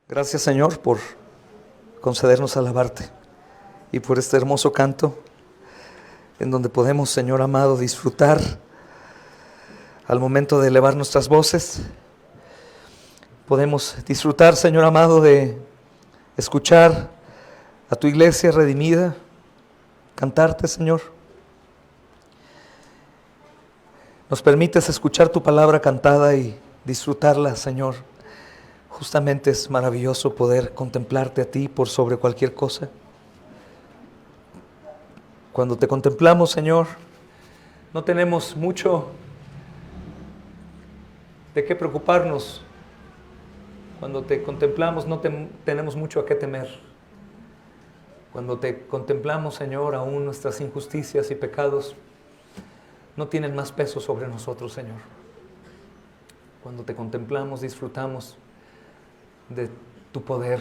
Gracias, Señor, por concedernos alabarte y por este hermoso canto en donde podemos, Señor amado, disfrutar al momento de elevar nuestras voces. Podemos disfrutar, Señor amado, de escuchar a tu iglesia redimida, cantarte, Señor. Nos permites escuchar tu palabra cantada y disfrutarla, Señor. Justamente es maravilloso poder contemplarte a ti por sobre cualquier cosa. Cuando te contemplamos, Señor, no tenemos mucho de qué preocuparnos. Cuando te contemplamos no tenemos mucho a qué temer. Cuando te contemplamos, Señor, aún nuestras injusticias y pecados no tienen más peso sobre nosotros, Señor. Cuando te contemplamos, disfrutamos de tu poder,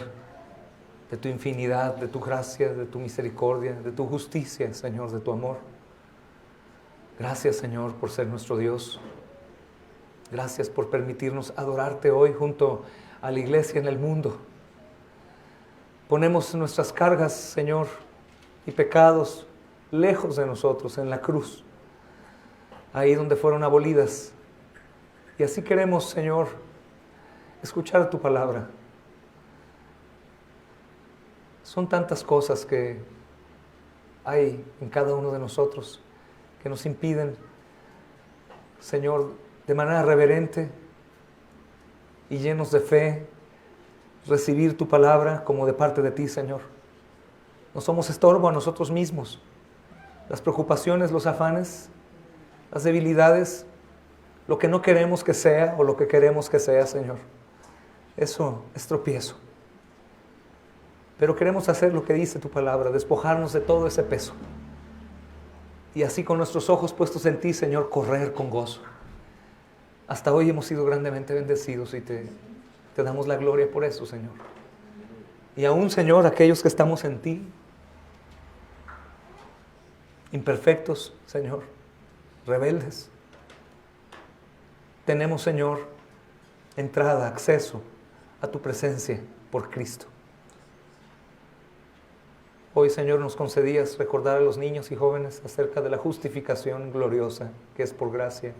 de tu infinidad, de tu gracia, de tu misericordia, de tu justicia, Señor, de tu amor. Gracias, Señor, por ser nuestro Dios. Gracias por permitirnos adorarte hoy junto a la iglesia en el mundo. Ponemos nuestras cargas, Señor, y pecados lejos de nosotros en la cruz, ahí donde fueron abolidas. Y así queremos, Señor, escuchar tu palabra. Son tantas cosas que hay en cada uno de nosotros que nos impiden, Señor, de manera reverente y llenos de fe, recibir tu palabra como de parte de ti, Señor. No somos estorbo a nosotros mismos. Las preocupaciones, los afanes, las debilidades, lo que no queremos que sea o lo que queremos que sea, Señor, eso es tropiezo. Pero queremos hacer lo que dice tu palabra, despojarnos de todo ese peso. Y así con nuestros ojos puestos en ti, Señor, correr con gozo. Hasta hoy hemos sido grandemente bendecidos y te damos la gloria por eso, Señor. Y aún, Señor, aquellos que estamos en ti, imperfectos, Señor, rebeldes, tenemos, Señor, entrada, acceso a tu presencia por Cristo. Hoy, Señor, nos concedías recordar a los niños y jóvenes acerca de la justificación gloriosa que es por gracia.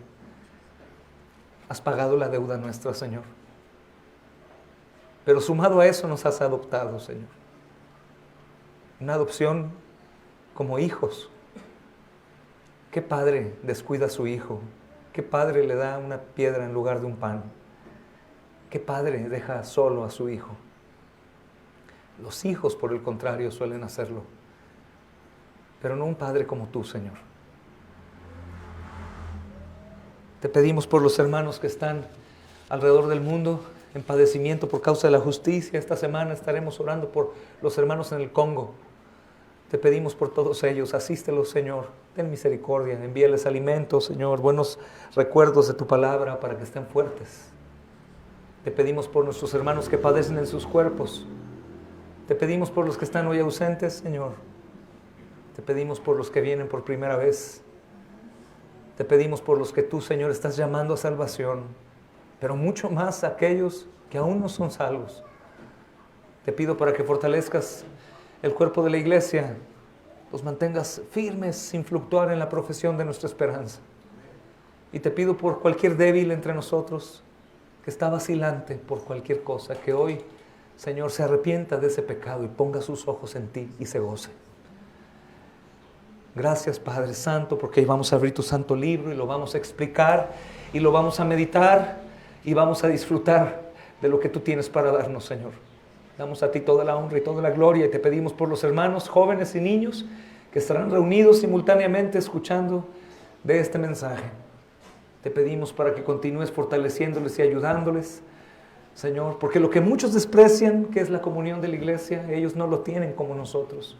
Has pagado la deuda nuestra, Señor. Pero sumado a eso nos has adoptado, Señor. Una adopción como hijos. ¿Qué padre descuida a su hijo? ¿Qué padre le da una piedra en lugar de un pan? ¿Qué padre deja solo a su hijo? Los hijos, por el contrario, suelen hacerlo. Pero no un padre como tú, Señor. Te pedimos por los hermanos que están alrededor del mundo en padecimiento por causa de la justicia. Esta semana estaremos orando por los hermanos en el Congo. Te pedimos por todos ellos, asístelos, Señor, ten misericordia, envíales alimentos, Señor, buenos recuerdos de tu palabra para que estén fuertes. Te pedimos por nuestros hermanos que padecen en sus cuerpos. Te pedimos por los que están hoy ausentes, Señor. Te pedimos por los que vienen por primera vez. Te pedimos por los que tú, Señor, estás llamando a salvación, pero mucho más aquellos que aún no son salvos. Te pido para que fortalezcas el cuerpo de la iglesia, los mantengas firmes sin fluctuar en la profesión de nuestra esperanza. Y te pido por cualquier débil entre nosotros que está vacilante por cualquier cosa, que hoy, Señor, se arrepienta de ese pecado y ponga sus ojos en ti y se goce. Gracias, Padre Santo, porque hoy vamos a abrir tu santo libro y lo vamos a explicar y lo vamos a meditar y vamos a disfrutar de lo que tú tienes para darnos, Señor. Damos a ti toda la honra y toda la gloria y te pedimos por los hermanos jóvenes y niños que estarán reunidos simultáneamente escuchando de este mensaje. Te pedimos para que continúes fortaleciéndoles y ayudándoles, Señor, porque lo que muchos desprecian, que es la comunión de la iglesia, ellos no lo tienen como nosotros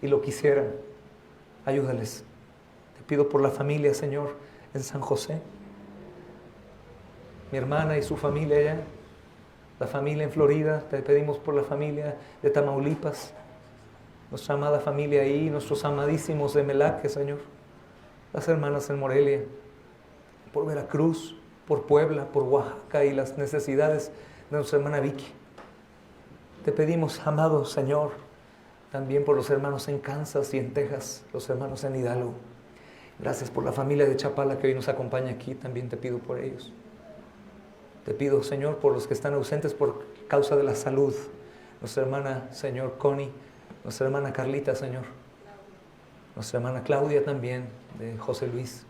y lo quisieran. Ayúdales. Te pido por la familia, Señor, en San José. Mi hermana y su familia allá. La familia en Florida. Te pedimos por la familia de Tamaulipas. Nuestra amada familia ahí. Nuestros amadísimos de Melaque, Señor. Las hermanas en Morelia. Por Veracruz, por Puebla, por Oaxaca y las necesidades de nuestra hermana Vicky. Te pedimos, amado Señor, también por los hermanos en Kansas y en Texas, los hermanos en Hidalgo. Gracias por la familia de Chapala que hoy nos acompaña aquí, también te pido por ellos. Te pido, Señor, por los que están ausentes por causa de la salud. Nuestra hermana, Señor, Connie, nuestra hermana Carlita, Señor. Nuestra hermana Claudia también, de José Luis.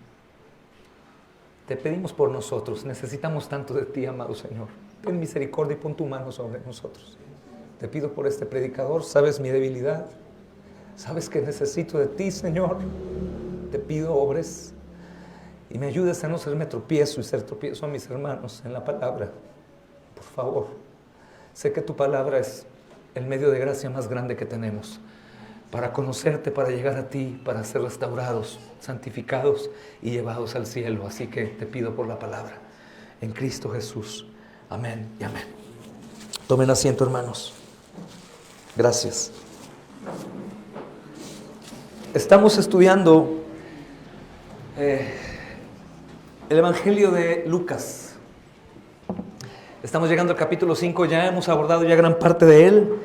Te pedimos por nosotros, necesitamos tanto de ti, amado Señor. Ten misericordia y pon tu mano sobre nosotros. Te pido por este predicador, sabes mi debilidad, sabes que necesito de ti, Señor. Te pido obres y me ayudes a no serme tropiezo y ser tropiezo a mis hermanos en la palabra. Por favor, sé que tu palabra es el medio de gracia más grande que tenemos para conocerte, para llegar a ti, para ser restaurados, santificados y llevados al cielo. Así que te pido por la palabra. En Cristo Jesús. Amén y amén. Tomen asiento, hermanos. Gracias. Estamos estudiando el Evangelio de Lucas. Estamos llegando al capítulo 5, ya hemos abordado ya gran parte de él.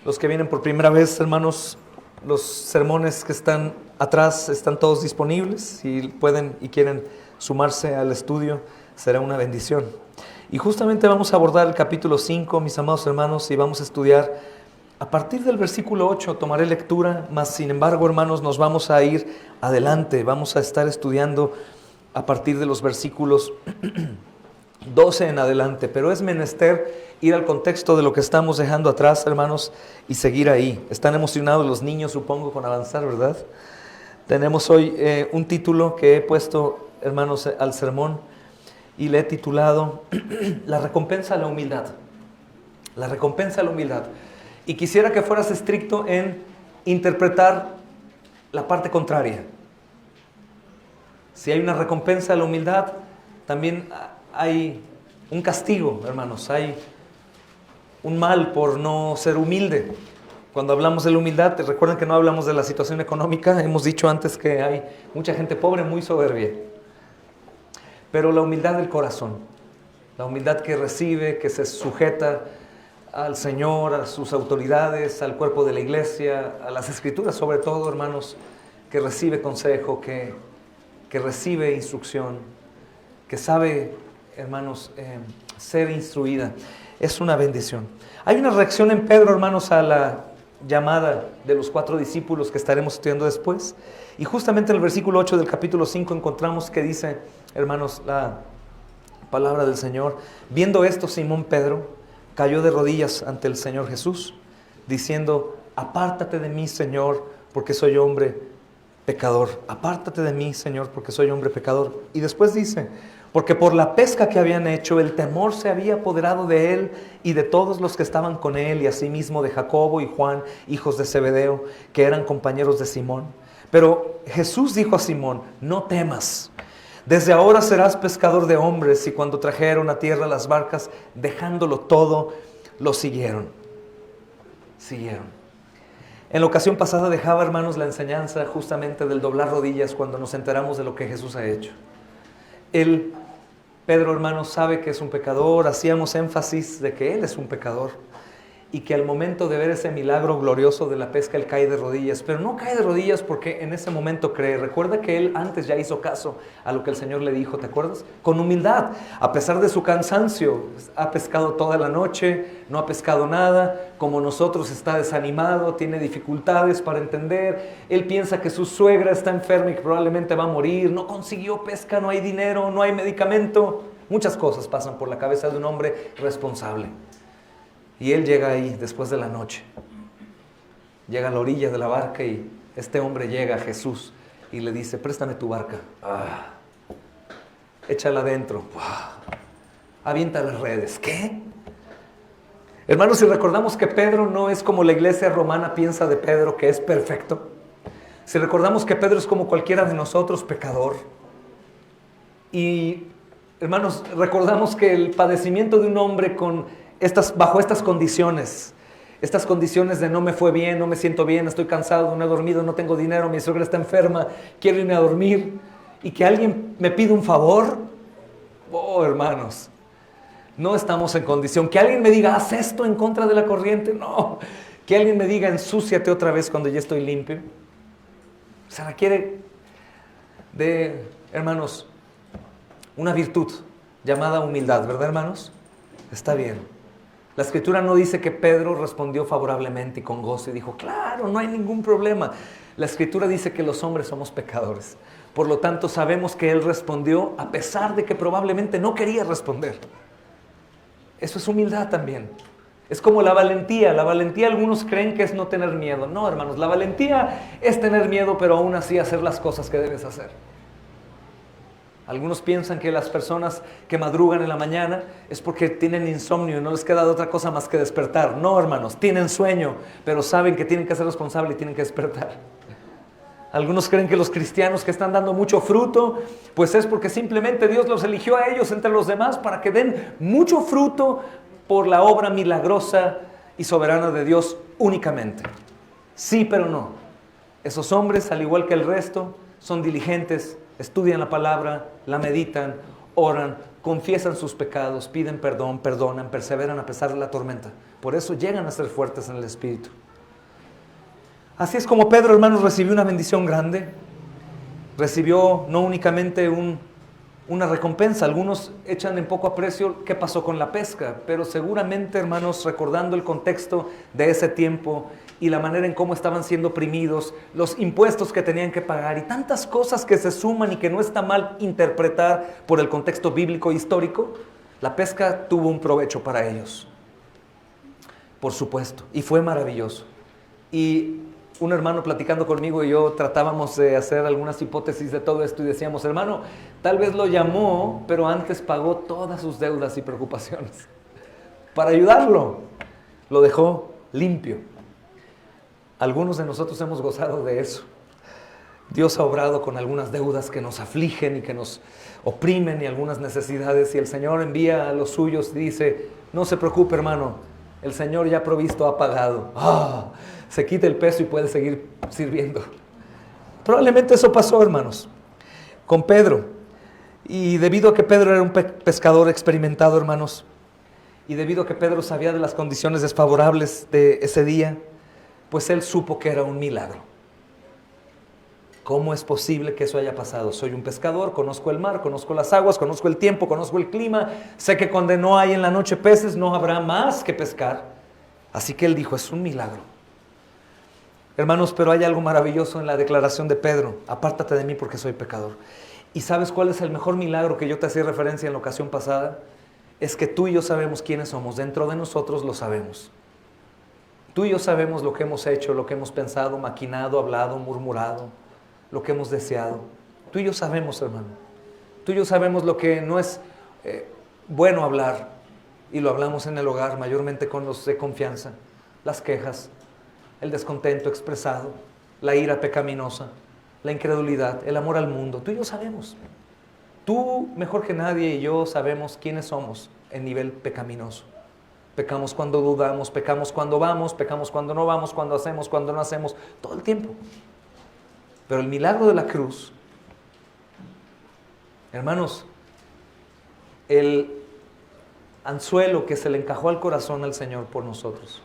Los que vienen por primera vez, hermanos, los sermones que están atrás están todos disponibles. Si pueden y quieren sumarse al estudio, será una bendición. Y justamente vamos a abordar el capítulo 5, mis amados hermanos, y vamos a estudiar a partir del versículo 8. Tomaré lectura, mas sin embargo, hermanos, nos vamos a ir adelante. Vamos a estar estudiando a partir de los versículos 12 en adelante, pero es menester ir al contexto de lo que estamos dejando atrás, hermanos, y seguir ahí. Están emocionados los niños, supongo, con avanzar, ¿verdad? Tenemos hoy un título que he puesto, hermanos, al sermón, y le he titulado La recompensa a la humildad. La recompensa a la humildad. Y quisiera que fueras estricto en interpretar la parte contraria. Si hay una recompensa a la humildad, también hay un castigo, hermanos. Hay un mal por no ser humilde. Cuando hablamos de la humildad, recuerden que no hablamos de la situación económica. Hemos dicho antes que hay mucha gente pobre, muy soberbia. Pero la humildad del corazón, la humildad que recibe, que se sujeta al Señor, a sus autoridades, al cuerpo de la iglesia, a las escrituras sobre todo, hermanos, que recibe consejo, que recibe instrucción, que sabe, hermanos, ser instruida. Es una bendición. Hay una reacción en Pedro, hermanos, a la llamada de los 4 discípulos que estaremos estudiando después. Y justamente en el versículo 8 del capítulo 5 encontramos que dice, hermanos, la palabra del Señor. Viendo esto, Simón Pedro cayó de rodillas ante el Señor Jesús, diciendo, apártate de mí, Señor, porque soy hombre pecador. Apártate de mí, Señor, porque soy hombre pecador. Y después dice, porque por la pesca que habían hecho, el temor se había apoderado de él y de todos los que estaban con él, y asimismo de Jacobo y Juan, hijos de Zebedeo, que eran compañeros de Simón. Pero Jesús dijo a Simón, no temas. Desde ahora serás pescador de hombres. Y cuando trajeron a tierra las barcas, dejándolo todo, lo siguieron. En la ocasión pasada dejaba, hermanos, la enseñanza justamente del doblar rodillas cuando nos enteramos de lo que Jesús ha hecho. Pedro, hermanos, sabe que es un pecador. Hacíamos énfasis de que él es un pecador y que al momento de ver ese milagro glorioso de la pesca, él cae de rodillas. Pero no cae de rodillas porque en ese momento cree. Recuerda que él antes ya hizo caso a lo que el Señor le dijo, ¿te acuerdas? Con humildad, a pesar de su cansancio, ha pescado toda la noche, no ha pescado nada, como nosotros, está desanimado, tiene dificultades para entender. Él piensa que su suegra está enferma y que probablemente va a morir, no consiguió pesca, no hay dinero, no hay medicamento. Muchas cosas pasan por la cabeza de un hombre responsable. Y él llega ahí después de la noche. Llega a la orilla de la barca y este hombre llega a Jesús y le dice, préstame tu barca. Échala adentro. Avienta las redes. ¿Qué? Hermanos, si recordamos que Pedro no es como la iglesia romana piensa de Pedro, que es perfecto. Si recordamos que Pedro es como cualquiera de nosotros, pecador. Y, hermanos, recordamos que el padecimiento de un hombre bajo estas condiciones de no me fue bien, no me siento bien, estoy cansado, no he dormido, no tengo dinero, mi suegra está enferma, quiero irme a dormir, y que alguien me pide un favor, hermanos, No estamos en condición. Que alguien me diga, haz esto en contra de la corriente. No. Que alguien me diga, ensúciate otra vez cuando ya estoy limpio. Se requiere de, hermanos, una virtud llamada humildad, ¿verdad, hermanos? Está bien. La Escritura no dice que Pedro respondió favorablemente y con gozo y dijo, claro, no hay ningún problema. La Escritura dice que los hombres somos pecadores. Por lo tanto, sabemos que él respondió a pesar de que probablemente no quería responder. Eso es humildad también. Es como la valentía. La valentía algunos creen que es no tener miedo. No, hermanos, la valentía es tener miedo, pero aún así hacer las cosas que debes hacer. Algunos piensan que las personas que madrugan en la mañana es porque tienen insomnio y no les queda de otra cosa más que despertar. No, hermanos, tienen sueño, pero saben que tienen que ser responsables y tienen que despertar. Algunos creen que los cristianos que están dando mucho fruto, pues es porque simplemente Dios los eligió a ellos entre los demás para que den mucho fruto por la obra milagrosa y soberana de Dios únicamente. Sí, pero no. Esos hombres, al igual que el resto, son diligentes, estudian la palabra, la meditan, oran, confiesan sus pecados, piden perdón, perdonan, perseveran a pesar de la tormenta. Por eso llegan a ser fuertes en el Espíritu. Así es como Pedro, hermanos, recibió una bendición grande. Recibió no únicamente una recompensa. Algunos echan en poco aprecio qué pasó con la pesca, pero seguramente, hermanos, recordando el contexto de ese tiempo y la manera en cómo estaban siendo oprimidos, los impuestos que tenían que pagar y tantas cosas que se suman y que no está mal interpretar por el contexto bíblico e histórico, la pesca tuvo un provecho para ellos. Por supuesto, y fue maravilloso. Y un hermano platicando conmigo y yo tratábamos de hacer algunas hipótesis de todo esto y decíamos, hermano, tal vez lo llamó, pero antes pagó todas sus deudas y preocupaciones. Para ayudarlo, lo dejó limpio. Algunos de nosotros hemos gozado de eso. Dios ha obrado con algunas deudas que nos afligen y que nos oprimen y algunas necesidades, y el Señor envía a los suyos y dice, no se preocupe, hermano, el Señor ya provisto ha pagado. Se quita el peso y puede seguir sirviendo. Probablemente eso pasó, hermanos, con Pedro. Y debido a que Pedro era un pescador experimentado, hermanos, y debido a que Pedro sabía de las condiciones desfavorables de ese día, pues él supo que era un milagro. ¿Cómo es posible que eso haya pasado? Soy un pescador, conozco el mar, conozco las aguas, conozco el tiempo, conozco el clima, sé que cuando no hay en la noche peces no habrá más que pescar. Así que él dijo, es un milagro. Hermanos, pero hay algo maravilloso en la declaración de Pedro, apártate de mí porque soy pecador. ¿Y sabes cuál es el mejor milagro que yo te hacía referencia en la ocasión pasada? Es que tú y yo sabemos quiénes somos, dentro de nosotros lo sabemos. Tú y yo sabemos lo que hemos hecho, lo que hemos pensado, maquinado, hablado, murmurado, lo que hemos deseado. Tú y yo sabemos, hermano. Tú y yo sabemos lo que no es bueno hablar, y lo hablamos en el hogar, mayormente con los de confianza, las quejas, el descontento expresado, la ira pecaminosa, la incredulidad, el amor al mundo. Tú y yo sabemos. Tú, mejor que nadie, y yo sabemos quiénes somos en nivel pecaminoso. Pecamos cuando dudamos, pecamos cuando vamos, pecamos cuando no vamos, cuando hacemos, cuando no hacemos, todo el tiempo. Pero el milagro de la cruz, hermanos, el anzuelo que se le encajó al corazón al Señor por nosotros,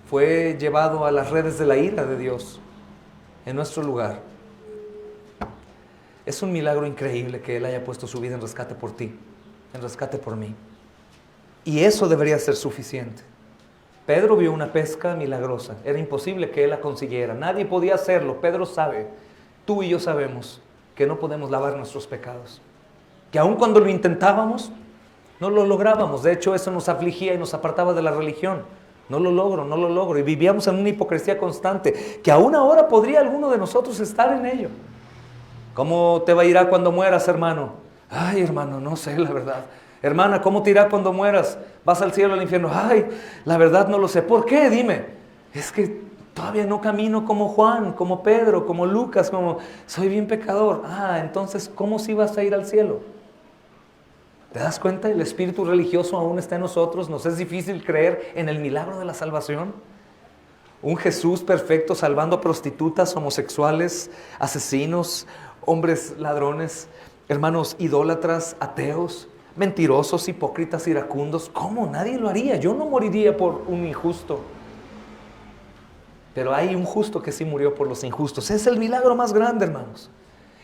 fue llevado a las redes de la ira de Dios en nuestro lugar. Es un milagro increíble que Él haya puesto su vida en rescate por ti, en rescate por mí. Y eso debería ser suficiente. Pedro vio una pesca milagrosa. Era imposible que él la consiguiera. Nadie podía hacerlo. Pedro sabe, tú y yo sabemos que no podemos lavar nuestros pecados. Que aun cuando lo intentábamos, no lo lográbamos. De hecho, eso nos afligía y nos apartaba de la religión. No lo logro. Y vivíamos en una hipocresía constante, que aún ahora podría alguno de nosotros estar en ello. ¿Cómo te va a ir cuando mueras, hermano? Ay, hermano, no sé, la verdad. Hermana, ¿cómo te irá cuando mueras? ¿Vas al cielo o al infierno? Ay, la verdad no lo sé. ¿Por qué? Dime. Es que todavía no camino como Juan, como Pedro, como Lucas, como soy bien pecador. Entonces, ¿cómo sí vas a ir al cielo? ¿Te das cuenta? El espíritu religioso aún está en nosotros. Nos es difícil creer en el milagro de la salvación. Un Jesús perfecto salvando a prostitutas, homosexuales, asesinos, hombres ladrones, hermanos idólatras, ateos, Mentirosos, hipócritas, iracundos. ¿Cómo? Nadie lo haría. Yo no moriría por un injusto. Pero hay un justo que sí murió por los injustos. Es el milagro más grande, hermanos.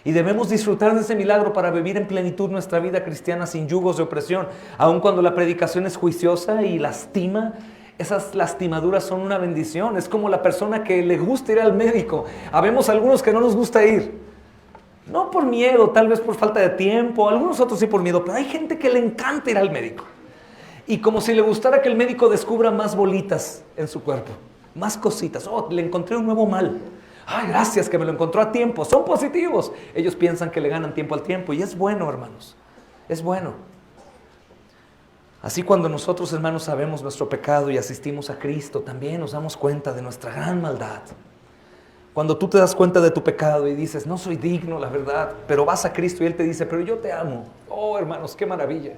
Y debemos disfrutar de ese milagro para vivir en plenitud nuestra vida cristiana sin yugos de opresión. Aun cuando la predicación es juiciosa y lastima, esas lastimaduras son una bendición. Es como la persona que le gusta ir al médico. Habemos algunos que no nos gusta ir. No por miedo, tal vez por falta de tiempo, algunos otros sí por miedo, pero hay gente que le encanta ir al médico. Y como si le gustara que el médico descubra más bolitas en su cuerpo, más cositas. Oh, le encontré un nuevo mal. Ay, gracias que me lo encontró a tiempo. Son positivos. Ellos piensan que le ganan tiempo al tiempo y es bueno, hermanos. Es bueno. Así cuando nosotros, hermanos, sabemos nuestro pecado y asistimos a Cristo, también nos damos cuenta de nuestra gran maldad. Cuando tú te das cuenta de tu pecado y dices, no soy digno, la verdad, pero vas a Cristo y Él te dice, pero yo te amo. Oh, hermanos, qué maravilla.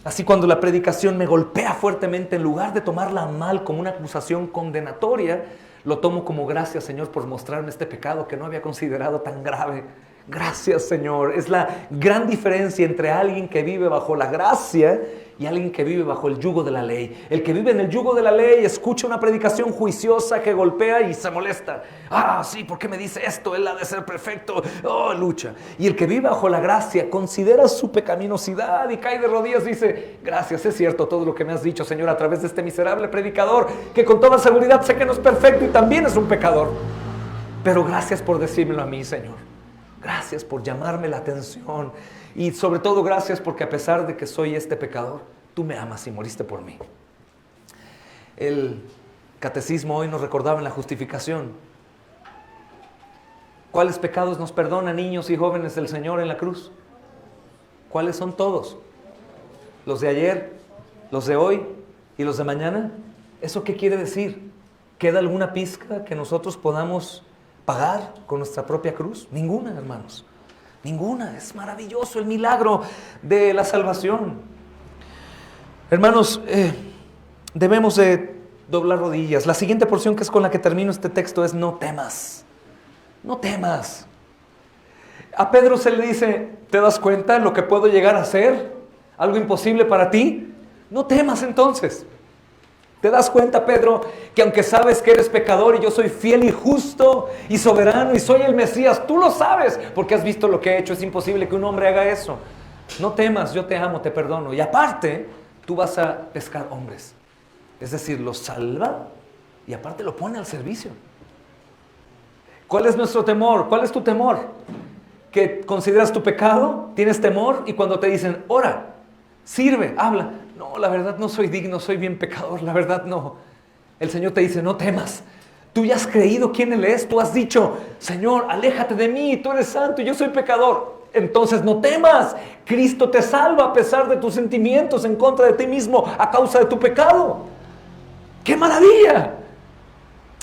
Así cuando la predicación me golpea fuertemente, en lugar de tomarla mal como una acusación condenatoria, lo tomo como gracias, Señor, por mostrarme este pecado que no había considerado tan grave. Gracias, Señor. Es la gran diferencia entre alguien que vive bajo la gracia y alguien que vive bajo el yugo de la ley. El que vive en el yugo de la ley escucha una predicación juiciosa que golpea y se molesta. Ah, sí, ¿por qué me dice esto? Él ha de ser perfecto. Oh, lucha. Y el que vive bajo la gracia considera su pecaminosidad y cae de rodillas y dice, gracias, es cierto todo lo que me has dicho, Señor, a través de este miserable predicador, que con toda seguridad sé que no es perfecto y también es un pecador. Pero gracias por decírmelo a mí, Señor. Gracias por llamarme la atención y sobre todo gracias porque a pesar de que soy este pecador, tú me amas y moriste por mí. El catecismo hoy nos recordaba en la justificación. ¿Cuáles pecados nos perdona, niños y jóvenes, el Señor en la cruz? ¿Cuáles son todos? ¿Los de ayer, los de hoy y los de mañana? ¿Eso qué quiere decir? ¿Queda alguna pizca que nosotros podamos pagar con nuestra propia cruz? Ninguna, hermanos. Ninguna. Es maravilloso el milagro de la salvación. Hermanos, debemos de doblar rodillas. La siguiente porción, que es con la que termino este texto, es no temas. No temas. A Pedro se le dice, ¿te das cuenta lo que puedo llegar a hacer? ¿Algo imposible para ti? No temas entonces. ¿Te das cuenta, Pedro, que aunque sabes que eres pecador y yo soy fiel y justo y soberano y soy el Mesías, tú lo sabes porque has visto lo que he hecho? Es imposible que un hombre haga eso. No temas, yo te amo, te perdono. Y aparte, tú vas a pescar hombres. Es decir, los salva y aparte lo pone al servicio. ¿Cuál es nuestro temor? ¿Cuál es tu temor? ¿Que consideras tu pecado? ¿Tienes temor? Y cuando te dicen, ora, sirve, habla. No, la verdad no soy digno, soy bien pecador, la verdad no. El Señor te dice, no temas. Tú ya has creído quién Él es, tú has dicho, Señor, aléjate de mí, tú eres santo y yo soy pecador. Entonces no temas, Cristo te salva a pesar de tus sentimientos en contra de ti mismo a causa de tu pecado. ¡Qué maravilla!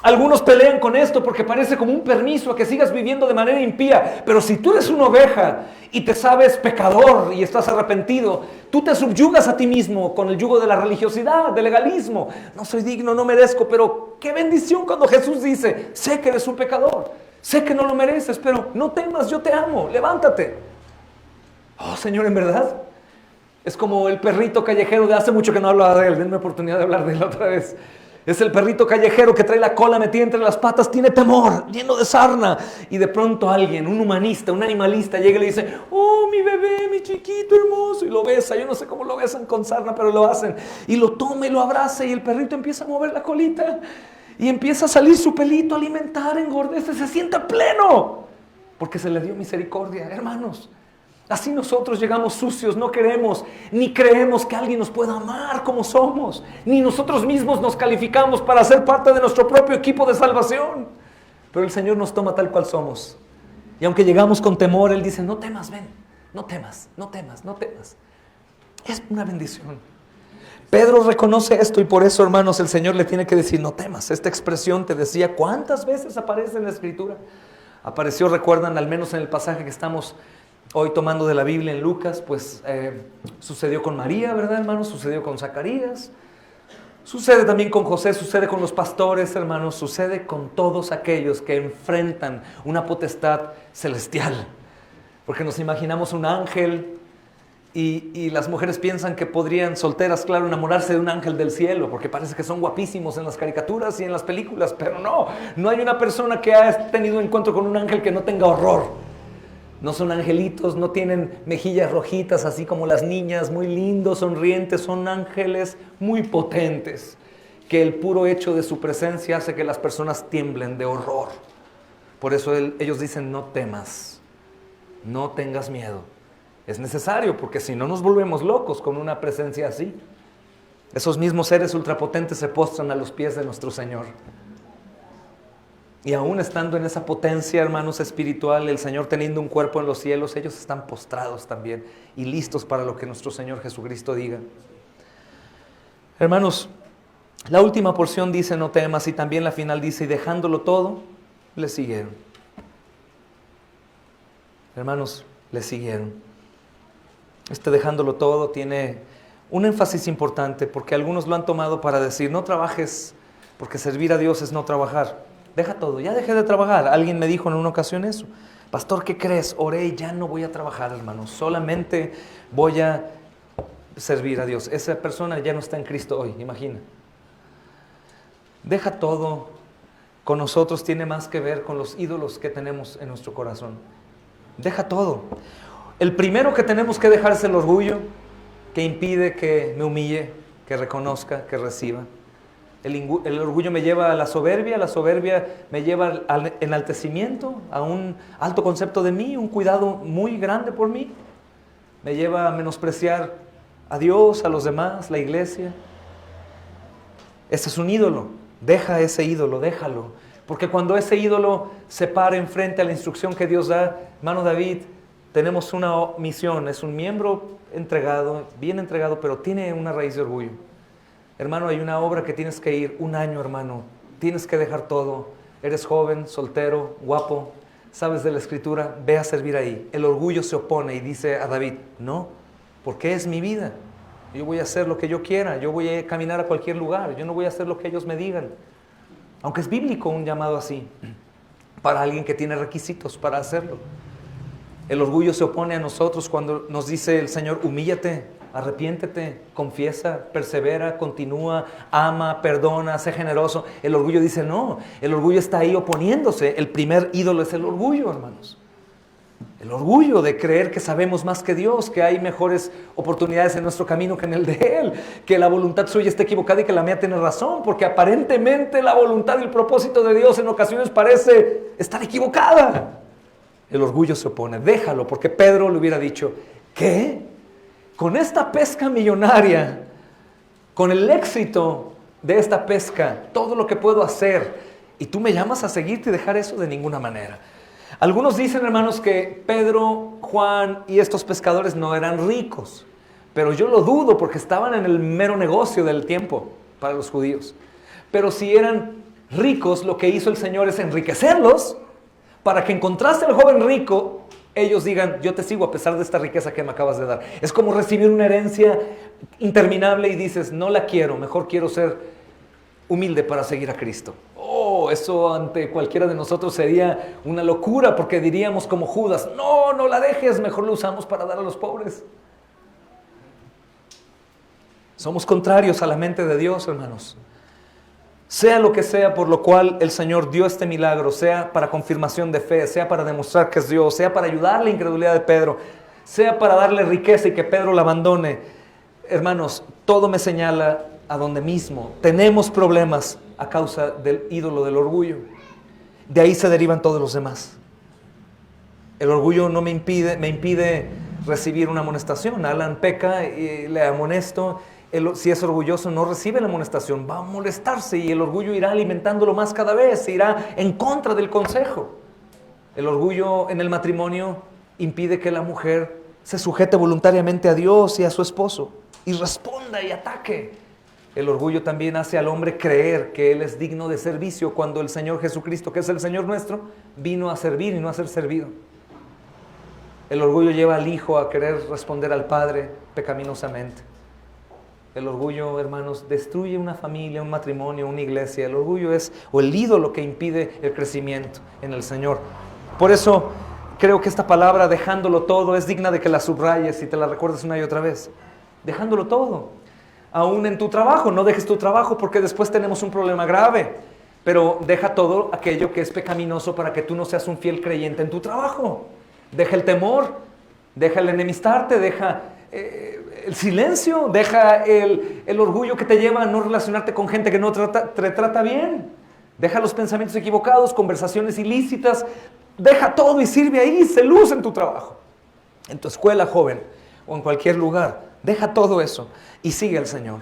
Algunos pelean con esto porque parece como un permiso a que sigas viviendo de manera impía. Pero si tú eres una oveja y te sabes pecador y estás arrepentido, tú te subyugas a ti mismo con el yugo de la religiosidad, del legalismo. No soy digno, no merezco, pero qué bendición cuando Jesús dice, sé que eres un pecador, sé que no lo mereces, pero no temas, yo te amo, levántate. Oh, Señor, en verdad, es como el perrito callejero de hace mucho que no hablaba de él. Denme oportunidad de hablar de él otra vez. Es el perrito callejero que trae la cola metida entre las patas, tiene temor, lleno de sarna. Y de pronto alguien, un humanista, un animalista, llega y le dice, oh, mi bebé, mi chiquito hermoso. Y lo besa, yo no sé cómo lo besan con sarna, pero lo hacen. Y lo toma y lo abraza y el perrito empieza a mover la colita. Y empieza a salir su pelito, a alimentar, engordece, se siente pleno. Porque se le dio misericordia, hermanos. Así nosotros llegamos sucios, no queremos ni creemos que alguien nos pueda amar como somos, ni nosotros mismos nos calificamos para ser parte de nuestro propio equipo de salvación. Pero el Señor nos toma tal cual somos. Y aunque llegamos con temor, Él dice, no temas, ven, no temas, no temas, no temas. Es una bendición. Pedro reconoce esto y por eso, hermanos, el Señor le tiene que decir, no temas. Esta expresión, te decía, ¿cuántas veces aparece en la Escritura? Apareció, recuerdan, al menos en el pasaje que estamos hoy tomando de la Biblia en Lucas, pues sucedió con María, ¿verdad, hermanos? Sucedió con Zacarías, sucede también con José, sucede con los pastores, hermanos, sucede con todos aquellos que enfrentan una potestad celestial. Porque nos imaginamos un ángel Y las mujeres piensan que podrían, solteras, claro, enamorarse de un ángel del cielo, porque parece que son guapísimos en las caricaturas y en las películas, pero no hay una persona que ha tenido encuentro con un ángel que no tenga horror. No son angelitos, no tienen mejillas rojitas así como las niñas, muy lindos, sonrientes, son ángeles muy potentes, que el puro hecho de su presencia hace que las personas tiemblen de horror. Por eso ellos dicen, no temas, no tengas miedo. Es necesario, porque si no nos volvemos locos con una presencia así. Esos mismos seres ultrapotentes se postran a los pies de nuestro Señor. Y aún estando en esa potencia, hermanos, espiritual, el Señor teniendo un cuerpo en los cielos, ellos están postrados también y listos para lo que nuestro Señor Jesucristo diga. Hermanos, la última porción dice, no temas, y también la final dice, y dejándolo todo, le siguieron. Hermanos, le siguieron. Dejándolo todo tiene un énfasis importante, porque algunos lo han tomado para decir, no trabajes, porque servir a Dios es no trabajar. Deja todo, ya dejé de trabajar. Alguien me dijo en una ocasión eso. Pastor, ¿qué crees? Oré y ya no voy a trabajar, hermano. Solamente voy a servir a Dios. Esa persona ya no está en Cristo hoy, imagina. Deja todo. Con nosotros tiene más que ver con los ídolos que tenemos en nuestro corazón. Deja todo. El primero que tenemos que dejar es el orgullo, que impide que me humille, que reconozca, que reciba. El orgullo me lleva a la soberbia me lleva al enaltecimiento, a un alto concepto de mí, un cuidado muy grande por mí. Me lleva a menospreciar a Dios, a los demás, la iglesia. Ese es un ídolo. Deja ese ídolo, déjalo. Porque cuando ese ídolo se para enfrente a la instrucción que Dios da, hermano David, tenemos una misión, es un miembro entregado, bien entregado, pero tiene una raíz de orgullo. Hermano, hay una obra que tienes que ir, 1 año, hermano. Tienes que dejar todo. Eres joven, soltero, guapo, sabes de la Escritura, ve a servir ahí. El orgullo se opone y dice a David, no, porque es mi vida. Yo voy a hacer lo que yo quiera, yo voy a caminar a cualquier lugar, yo no voy a hacer lo que ellos me digan. Aunque es bíblico un llamado así, para alguien que tiene requisitos para hacerlo. El orgullo se opone a nosotros cuando nos dice el Señor, humíllate, arrepiéntete, confiesa, persevera, continúa, ama, perdona, sé generoso. El orgullo dice no, el orgullo está ahí oponiéndose. El primer ídolo es el orgullo, hermanos. El orgullo de creer que sabemos más que Dios, que hay mejores oportunidades en nuestro camino que en el de Él, que la voluntad suya está equivocada y que la mía tiene razón, porque aparentemente la voluntad y el propósito de Dios en ocasiones parece estar equivocada. El orgullo se opone, déjalo, porque Pedro le hubiera dicho, ¿qué? Con esta pesca millonaria, con el éxito de esta pesca, todo lo que puedo hacer, y tú me llamas a seguirte y dejar eso, de ninguna manera. Algunos dicen, hermanos, que Pedro, Juan y estos pescadores no eran ricos, pero yo lo dudo porque estaban en el mero negocio del tiempo para los judíos. Pero si eran ricos, lo que hizo el Señor es enriquecerlos, para que en contraste al joven rico, ellos digan, yo te sigo a pesar de esta riqueza que me acabas de dar. Es como recibir una herencia interminable y dices, no la quiero, mejor quiero ser humilde para seguir a Cristo. Eso ante cualquiera de nosotros sería una locura, porque diríamos como Judas, no la dejes, mejor lo usamos para dar a los pobres. Somos contrarios a la mente de Dios, hermanos. Sea lo que sea por lo cual el Señor dio este milagro, sea para confirmación de fe, sea para demostrar que es Dios, sea para ayudar la incredulidad de Pedro, sea para darle riqueza y que Pedro la abandone. Hermanos, todo me señala a donde mismo. Tenemos problemas a causa del ídolo del orgullo. De ahí se derivan todos los demás. El orgullo no me impide recibir una amonestación. Alan peca y le amonesto. Si es orgulloso, no recibe la amonestación, va a molestarse y el orgullo irá alimentándolo más cada vez, irá en contra del consejo. El orgullo en el matrimonio impide que la mujer se sujete voluntariamente a Dios y a su esposo y responda y ataque. El orgullo también hace al hombre creer que él es digno de servicio cuando el Señor Jesucristo, que es el Señor nuestro, vino a servir y no a ser servido. El orgullo lleva al hijo a querer responder al padre pecaminosamente. El orgullo, hermanos, destruye una familia, un matrimonio, una iglesia. El orgullo es, o el ídolo que impide el crecimiento en el Señor. Por eso Creo que esta palabra, dejándolo todo, es digna de que la subrayes y te la recuerdes una y otra vez. Dejándolo todo. Aún en tu trabajo, no dejes tu trabajo porque después tenemos un problema grave. Pero deja todo aquello que es pecaminoso para que tú no seas un fiel creyente en tu trabajo. Deja el temor, deja el enemistarte, deja el silencio, deja el orgullo que te lleva a no relacionarte con gente que no te trata bien. Deja los pensamientos equivocados, conversaciones ilícitas. Deja todo y sirve ahí, sé luz en tu trabajo, en tu escuela, joven, o en cualquier lugar. Deja todo eso y sigue al Señor.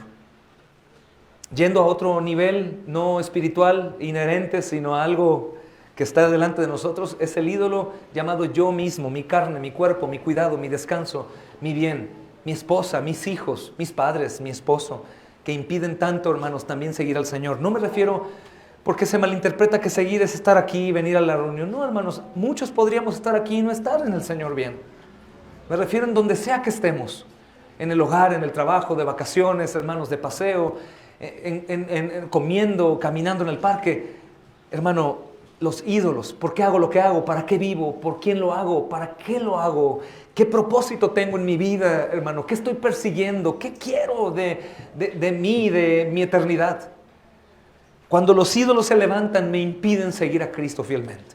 Yendo a otro nivel, no espiritual, inherente, sino a algo que está delante de nosotros, es el ídolo llamado yo mismo, mi carne, mi cuerpo, mi cuidado, mi descanso, mi bien, mi esposa, mis hijos, mis padres, mi esposo, que impiden tanto, hermanos, también seguir al Señor. No me refiero, porque se malinterpreta que seguir es estar aquí y venir a la reunión. No, hermanos, muchos podríamos estar aquí y no estar en el Señor bien. Me refiero en donde sea que estemos, en el hogar, en el trabajo, de vacaciones, hermanos, de paseo, comiendo, caminando en el parque. Hermano, los ídolos, ¿por qué hago lo que hago? ¿Para qué vivo? ¿Por quién lo hago? ¿Para qué lo hago? ¿Qué propósito tengo en mi vida, hermano? ¿Qué estoy persiguiendo? ¿Qué quiero de mí, de mi eternidad? Cuando los ídolos se levantan, me impiden seguir a Cristo fielmente.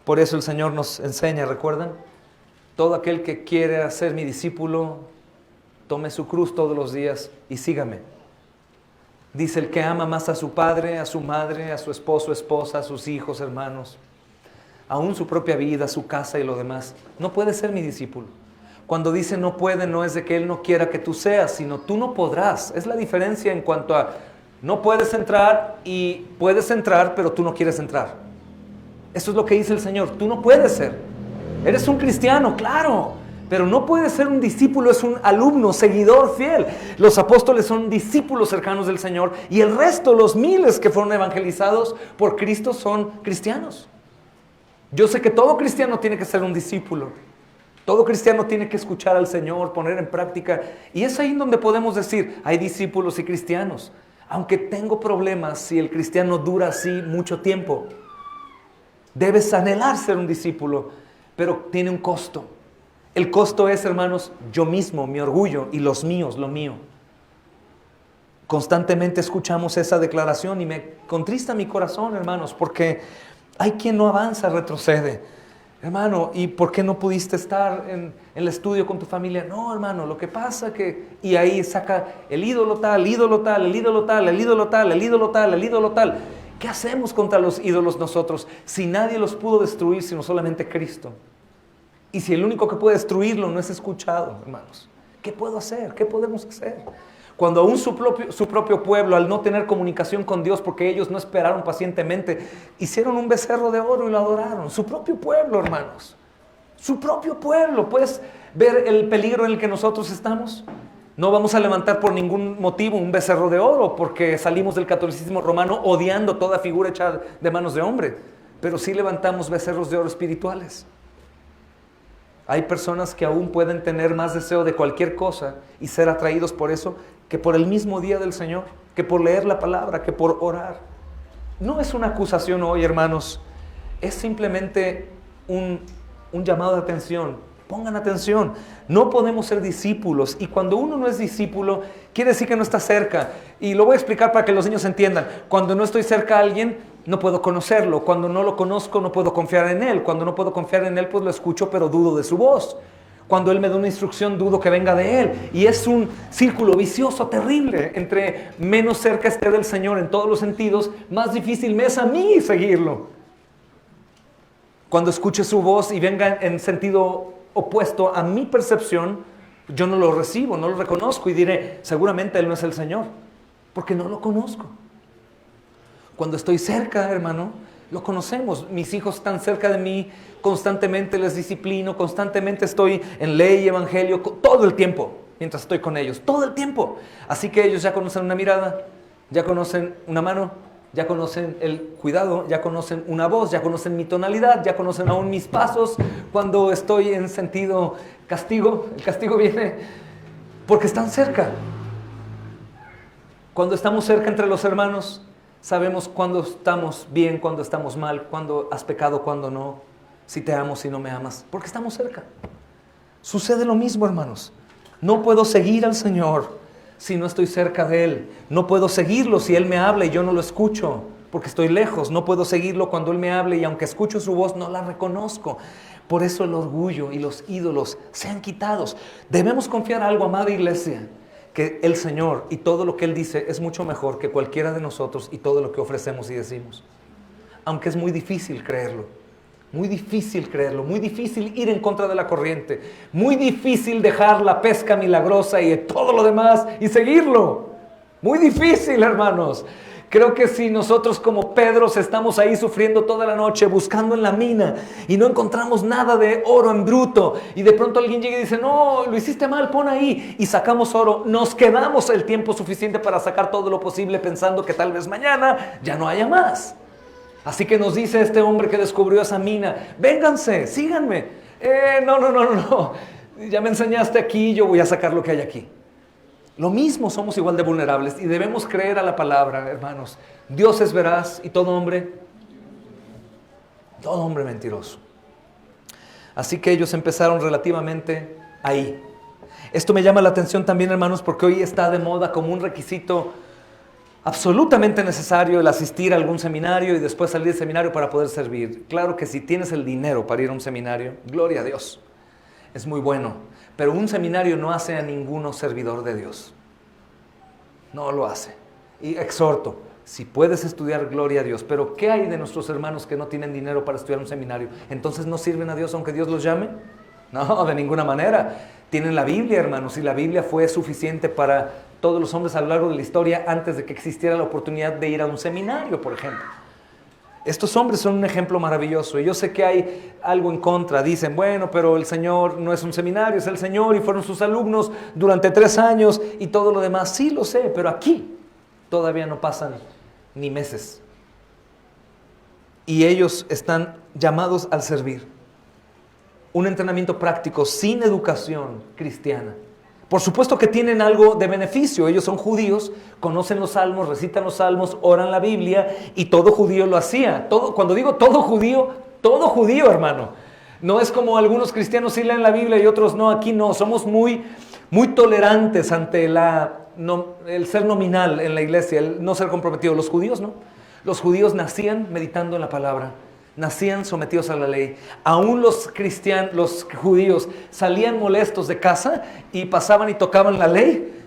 Por eso el Señor nos enseña, ¿recuerdan? Todo aquel que quiere ser mi discípulo, tome su cruz todos los días y sígame. Dice, el que ama más a su padre, a su madre, a su esposo, esposa, a sus hijos, hermanos, aún su propia vida, su casa y lo demás, no puede ser mi discípulo. Cuando dice no puede, no es de que Él no quiera que tú seas, sino tú no podrás. Es la diferencia en cuanto a no puedes entrar y puedes entrar, pero tú no quieres entrar. Eso es lo que dice el Señor. Tú no puedes ser. Eres un cristiano, claro, pero no puedes ser un discípulo, es un alumno, seguidor fiel. Los apóstoles son discípulos cercanos del Señor y el resto, los miles que fueron evangelizados por Cristo, son cristianos. Yo sé que todo cristiano tiene que ser un discípulo. Todo cristiano tiene que escuchar al Señor, poner en práctica. Y es ahí en donde podemos decir, hay discípulos y cristianos. Aunque tengo problemas si el cristiano dura así mucho tiempo. Debes anhelar ser un discípulo, pero tiene un costo. El costo es, hermanos, yo mismo, mi orgullo y los míos, lo mío. Constantemente escuchamos esa declaración y me contrista mi corazón, hermanos, porque hay quien no avanza, retrocede. Hermano, ¿y por qué no pudiste estar en el estudio con tu familia? No, hermano, lo que pasa que... Y ahí saca el ídolo tal, el ídolo tal, el ídolo tal, el ídolo tal, el ídolo tal, el ídolo tal. ¿Qué hacemos contra los ídolos nosotros si nadie los pudo destruir sino solamente Cristo? Y si el único que puede destruirlo no es escuchado, hermanos, ¿qué puedo hacer? ¿Qué podemos hacer? Cuando aún su propio pueblo, al no tener comunicación con Dios, porque ellos no esperaron pacientemente, hicieron un becerro de oro y lo adoraron. Su propio pueblo, hermanos. Su propio pueblo. ¿Puedes ver el peligro en el que nosotros estamos? No vamos a levantar por ningún motivo un becerro de oro, porque salimos del catolicismo romano odiando toda figura hecha de manos de hombre. Pero sí levantamos becerros de oro espirituales. Hay personas que aún pueden tener más deseo de cualquier cosa y ser atraídos por eso que por el mismo día del Señor, que por leer la palabra, que por orar. No es una acusación hoy, hermanos, es simplemente un llamado de atención. Pongan atención, no podemos ser discípulos y cuando uno no es discípulo, quiere decir que no está cerca. Y lo voy a explicar para que los niños entiendan. Cuando no estoy cerca a alguien, no puedo conocerlo. Cuando no lo conozco, no puedo confiar en él. Cuando no puedo confiar en él, pues lo escucho, pero dudo de su voz. Cuando él me da una instrucción, dudo que venga de él. Y es un círculo vicioso terrible. Entre menos cerca esté del Señor en todos los sentidos, más difícil me es a mí seguirlo. Cuando escuche su voz y venga en sentido opuesto a mi percepción, yo no lo recibo, no lo reconozco y diré, seguramente él no es el Señor, porque no lo conozco. Cuando estoy cerca, hermano, lo conocemos. Mis hijos están cerca de mí, constantemente les disciplino, constantemente estoy en ley y evangelio, todo el tiempo, mientras estoy con ellos, todo el tiempo. Así que ellos ya conocen una mirada, ya conocen una mano, ya conocen el cuidado, ya conocen una voz, ya conocen mi tonalidad, ya conocen aún mis pasos. Cuando estoy en sentido castigo, el castigo viene porque están cerca. Cuando estamos cerca entre los hermanos, sabemos cuándo estamos bien, cuándo estamos mal, cuándo has pecado, cuándo no. si te amo, si no me amas? Porque estamos cerca. Sucede lo mismo, hermanos. No puedo seguir al Señor si no estoy cerca de Él. No puedo seguirlo si Él me habla y yo no lo escucho, porque estoy lejos. No puedo seguirlo cuando Él me hable y aunque escucho su voz, no la reconozco. Por eso el orgullo y los ídolos sean quitados. Debemos confiar algo, amada iglesia, que el Señor y todo lo que Él dice es mucho mejor que cualquiera de nosotros y todo lo que ofrecemos y decimos. Aunque es muy difícil creerlo. Muy difícil creerlo, muy difícil ir en contra de la corriente, muy difícil dejar la pesca milagrosa y todo lo demás y seguirlo. Muy difícil, hermanos. Creo que si nosotros como Pedros estamos ahí sufriendo toda la noche, buscando en la mina y no encontramos nada de oro en bruto y de pronto alguien llega y dice, no, lo hiciste mal, pon ahí, y sacamos oro, nos quedamos el tiempo suficiente para sacar todo lo posible pensando que tal vez mañana ya no haya más. Así que nos dice este hombre que descubrió esa mina, vénganse, síganme. No, ya me enseñaste aquí, yo voy a sacar lo que hay aquí. Lo mismo, somos igual de vulnerables y debemos creer a la palabra, hermanos. Dios es veraz y todo hombre mentiroso. Así que ellos empezaron relativamente ahí. Esto me llama la atención también, hermanos, porque hoy está de moda como un requisito absolutamente necesario el asistir a algún seminario y después salir del seminario para poder servir. Claro que si tienes el dinero para ir a un seminario, gloria a Dios, es muy bueno. Pero un seminario no hace a ninguno servidor de Dios. No lo hace. Y exhorto, si puedes estudiar, gloria a Dios. Pero ¿qué hay de nuestros hermanos que no tienen dinero para estudiar un seminario? ¿Entonces no sirven a Dios aunque Dios los llame? No, de ninguna manera. Tienen la Biblia, hermanos, y la Biblia fue suficiente para todos los hombres a lo largo de la historia antes de que existiera la oportunidad de ir a un seminario, por ejemplo. Estos hombres son un ejemplo maravilloso y yo sé que hay algo en contra. Dicen, bueno, pero el Señor no es un seminario, es el Señor y fueron sus alumnos durante 3 años y todo lo demás. Sí, lo sé, pero aquí todavía no pasan ni meses. Y ellos están llamados al servir. Un entrenamiento práctico sin educación cristiana. Por supuesto que tienen algo de beneficio. Ellos son judíos, conocen los salmos, recitan los salmos, oran la Biblia y todo judío lo hacía. Cuando digo todo judío, hermano. No es como algunos cristianos sí leen la Biblia y otros no. Aquí no, somos muy tolerantes ante el ser nominal en la iglesia, el no ser comprometido. Los judíos no. Los judíos nacían meditando en la palabra. Nacían sometidos a la ley. Aún los judíos salían molestos de casa y pasaban y tocaban la ley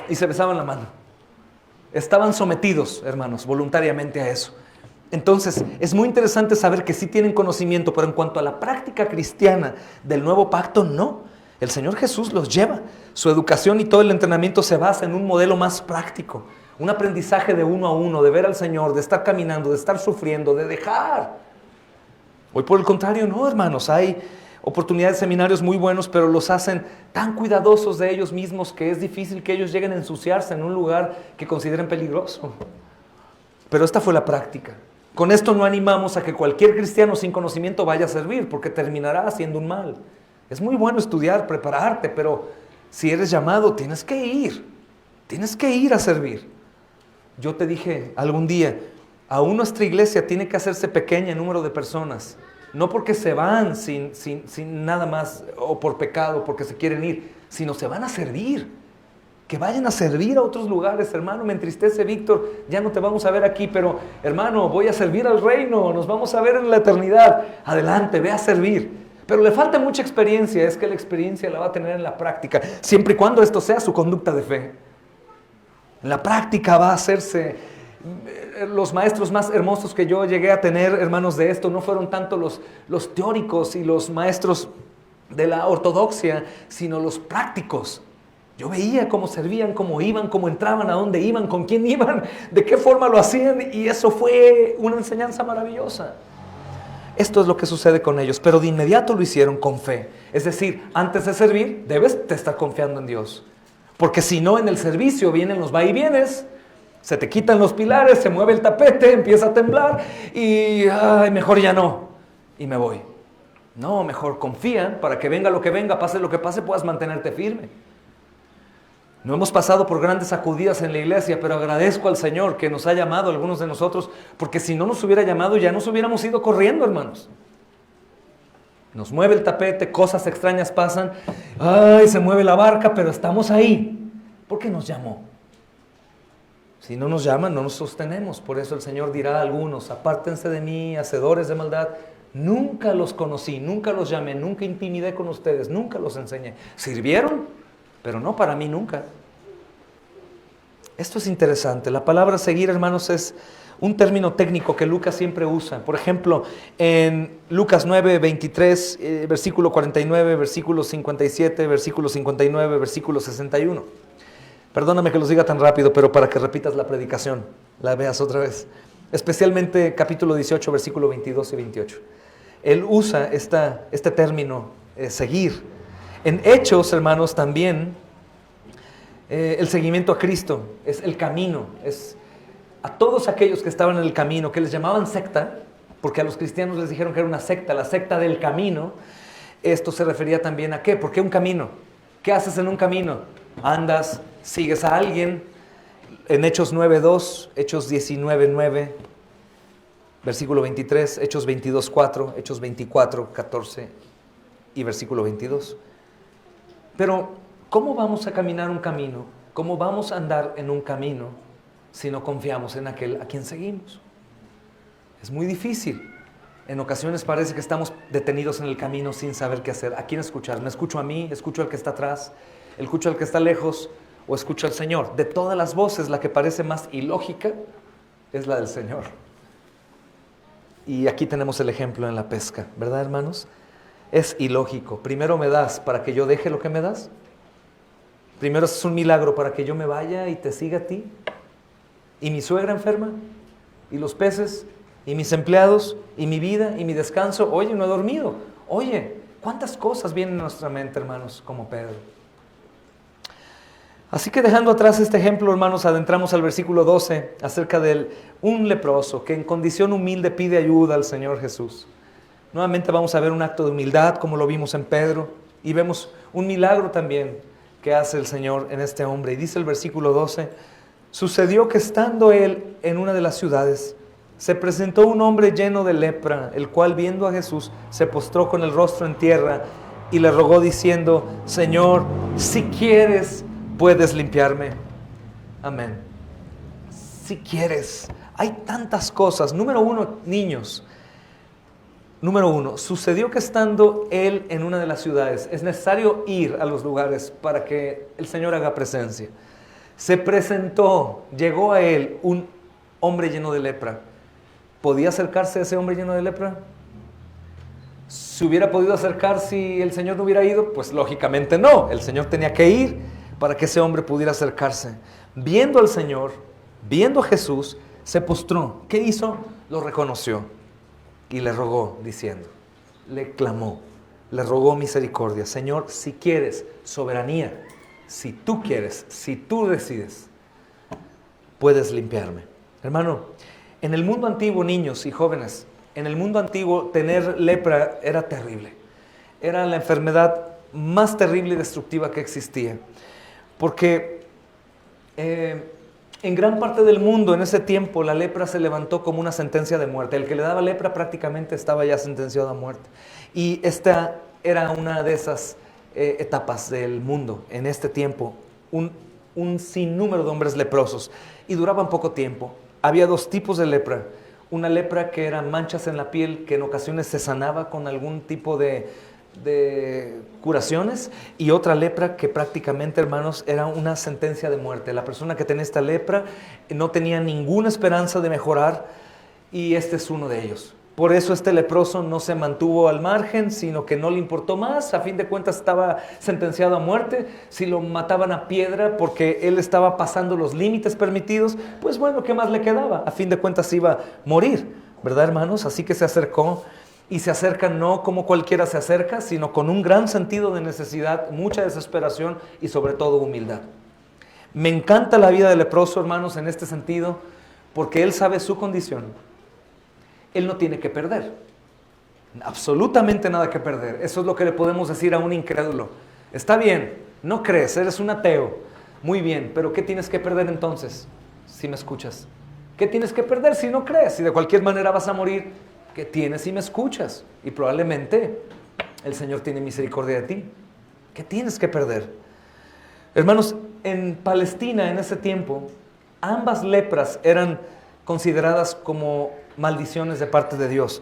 y se besaban la mano. Estaban sometidos, hermanos, voluntariamente a eso. Entonces, es muy interesante saber que sí tienen conocimiento, pero en cuanto a la práctica cristiana del nuevo pacto, no. El Señor Jesús los lleva. Su educación y todo el entrenamiento se basa en un modelo más práctico. Un aprendizaje de uno a uno, de ver al Señor, de estar caminando, de estar sufriendo, de dejar. Hoy por el contrario, no, hermanos, hay oportunidades de seminarios muy buenos, pero los hacen tan cuidadosos de ellos mismos que es difícil que ellos lleguen a ensuciarse en un lugar que consideren peligroso. Pero esta fue la práctica. Con esto no animamos a que cualquier cristiano sin conocimiento vaya a servir, porque terminará haciendo un mal. Es muy bueno estudiar, prepararte, pero si eres llamado, tienes que ir a servir. Yo te dije algún día, aún nuestra iglesia tiene que hacerse pequeña en número de personas, no porque se van sin nada más o por pecado, porque se quieren ir, sino se van a servir. Que vayan a servir a otros lugares, hermano. Me entristece, Víctor, ya no te vamos a ver aquí, pero hermano, voy a servir al reino, nos vamos a ver en la eternidad. Adelante, ve a servir. Pero le falta mucha experiencia, es que la experiencia la va a tener en la práctica, siempre y cuando esto sea su conducta de fe. En la práctica va a hacerse. Los maestros más hermosos que yo llegué a tener, hermanos, de esto, no fueron tanto los teóricos y los maestros de la ortodoxia, sino los prácticos. Yo veía cómo servían, cómo iban, cómo entraban, a dónde iban, con quién iban, de qué forma lo hacían, y eso fue una enseñanza maravillosa. Esto es lo que sucede con ellos, pero de inmediato lo hicieron con fe. Es decir, antes de servir, debes de estar confiando en Dios. Porque si no, en el servicio vienen los va y vienes, se te quitan los pilares, se mueve el tapete, empieza a temblar y mejor ya no, y me voy. No, mejor confían para que venga lo que venga, pase lo que pase, puedas mantenerte firme. No hemos pasado por grandes sacudidas en la iglesia, pero agradezco al Señor que nos ha llamado a algunos de nosotros, porque si no nos hubiera llamado ya nos hubiéramos ido corriendo, hermanos. Nos mueve el tapete, cosas extrañas pasan. ¡Ay, se mueve la barca! Pero estamos ahí. ¿Por qué nos llamó? Si no nos llaman, no nos sostenemos. Por eso el Señor dirá a algunos: apártense de mí, hacedores de maldad. Nunca los conocí, nunca los llamé, nunca intimidé con ustedes, nunca los enseñé. Sirvieron, pero no para mí nunca. Esto es interesante. La palabra seguir, hermanos, es un término técnico que Lucas siempre usa. Por ejemplo, en Lucas 9, 23, versículo 49, versículo 57, versículo 59, versículo 61. Perdóname que los diga tan rápido, pero para que repitas la predicación, la veas otra vez. Especialmente capítulo 18, versículo 22 y 28. Él usa este término, seguir. En Hechos, hermanos, también el seguimiento a Cristo es el camino. Es a todos aquellos que estaban en el camino, que les llamaban secta, porque a los cristianos les dijeron que era una secta, la secta del camino. Esto se refería también a ¿qué? ¿Por qué un camino? ¿Qué haces en un camino? Andas, sigues a alguien. En Hechos 9:2, Hechos 19:9, versículo 23, Hechos 22:4, Hechos 24:14 y versículo 22. Pero, ¿cómo vamos a caminar un camino? ¿Cómo vamos a andar en un camino si no confiamos en aquel a quien seguimos? Es muy difícil. En ocasiones parece que estamos detenidos en el camino sin saber qué hacer. ¿A quién escuchar? ¿Me escucho a mí? ¿Escucho al que está atrás? ¿Escucho al que está lejos? ¿O escucho al Señor? De todas las voces, la que parece más ilógica es la del Señor. Y aquí tenemos el ejemplo en la pesca, ¿verdad, hermanos? Es ilógico. Primero me das para que yo deje lo que me das. Primero es un milagro para que yo me vaya y te siga a ti. Y mi suegra enferma, y los peces, y mis empleados, y mi vida, y mi descanso. Oye, no he dormido. Oye, ¿cuántas cosas vienen a nuestra mente, hermanos, como Pedro? Así que dejando atrás este ejemplo, hermanos, adentramos al versículo 12 acerca de un leproso que en condición humilde pide ayuda al Señor Jesús. Nuevamente vamos a ver un acto de humildad como lo vimos en Pedro, y vemos un milagro también que hace el Señor en este hombre. Y dice el versículo 12: sucedió que estando él en una de las ciudades, se presentó un hombre lleno de lepra, el cual viendo a Jesús se postró con el rostro en tierra y le rogó diciendo: Señor, si quieres, puedes limpiarme. Amén. Si quieres. Hay tantas cosas. Número uno, niños. Número uno, sucedió que estando él en una de las ciudades, es necesario ir a los lugares para que el Señor haga presencia. Se presentó, llegó a él un hombre lleno de lepra. ¿Podía acercarse a ese hombre lleno de lepra? ¿Se hubiera podido acercar si el Señor no hubiera ido? Pues lógicamente no. El Señor tenía que ir para que ese hombre pudiera acercarse. Viendo al Señor, viendo a Jesús, se postró. ¿Qué hizo? Lo reconoció y le rogó diciendo, le clamó, le rogó misericordia. Señor, si quieres, soberanía, si tú quieres, si tú decides, puedes limpiarme. Hermano, en el mundo antiguo, niños y jóvenes, en el mundo antiguo tener lepra era terrible. Era la enfermedad más terrible y destructiva que existía. Porque en gran parte del mundo en ese tiempo la lepra se levantó como una sentencia de muerte. El que le daba lepra prácticamente estaba ya sentenciado a muerte. Y esta era una de esas etapas del mundo en este tiempo. Un sinnúmero de hombres leprosos y duraban poco tiempo. Había dos tipos de lepra. Una lepra que eran manchas en la piel que en ocasiones se sanaba con algún tipo de curaciones, y otra lepra que prácticamente, hermanos, era una sentencia de muerte. La persona que tenía esta lepra no tenía ninguna esperanza de mejorar, y este es uno de ellos. Por eso este leproso no se mantuvo al margen, sino que no le importó más. A fin de cuentas estaba sentenciado a muerte. Si lo mataban a piedra porque él estaba pasando los límites permitidos, pues bueno, ¿qué más le quedaba? A fin de cuentas iba a morir, ¿verdad, hermanos? Así que se acercó. Y se acerca no como cualquiera se acerca, sino con un gran sentido de necesidad, mucha desesperación y sobre todo humildad. Me encanta la vida del leproso, hermanos, en este sentido, porque él sabe su condición. Él no tiene que perder, absolutamente nada que perder. Eso es lo que le podemos decir a un incrédulo. Está bien, no crees, eres un ateo, muy bien, pero ¿qué tienes que perder entonces, si me escuchas? ¿Qué tienes que perder si no crees? Si de cualquier manera vas a morir, ¿qué tienes si me escuchas? Y probablemente el Señor tiene misericordia de ti. ¿Qué tienes que perder? Hermanos, en Palestina en ese tiempo, ambas lepras eran consideradas como maldiciones de parte de Dios.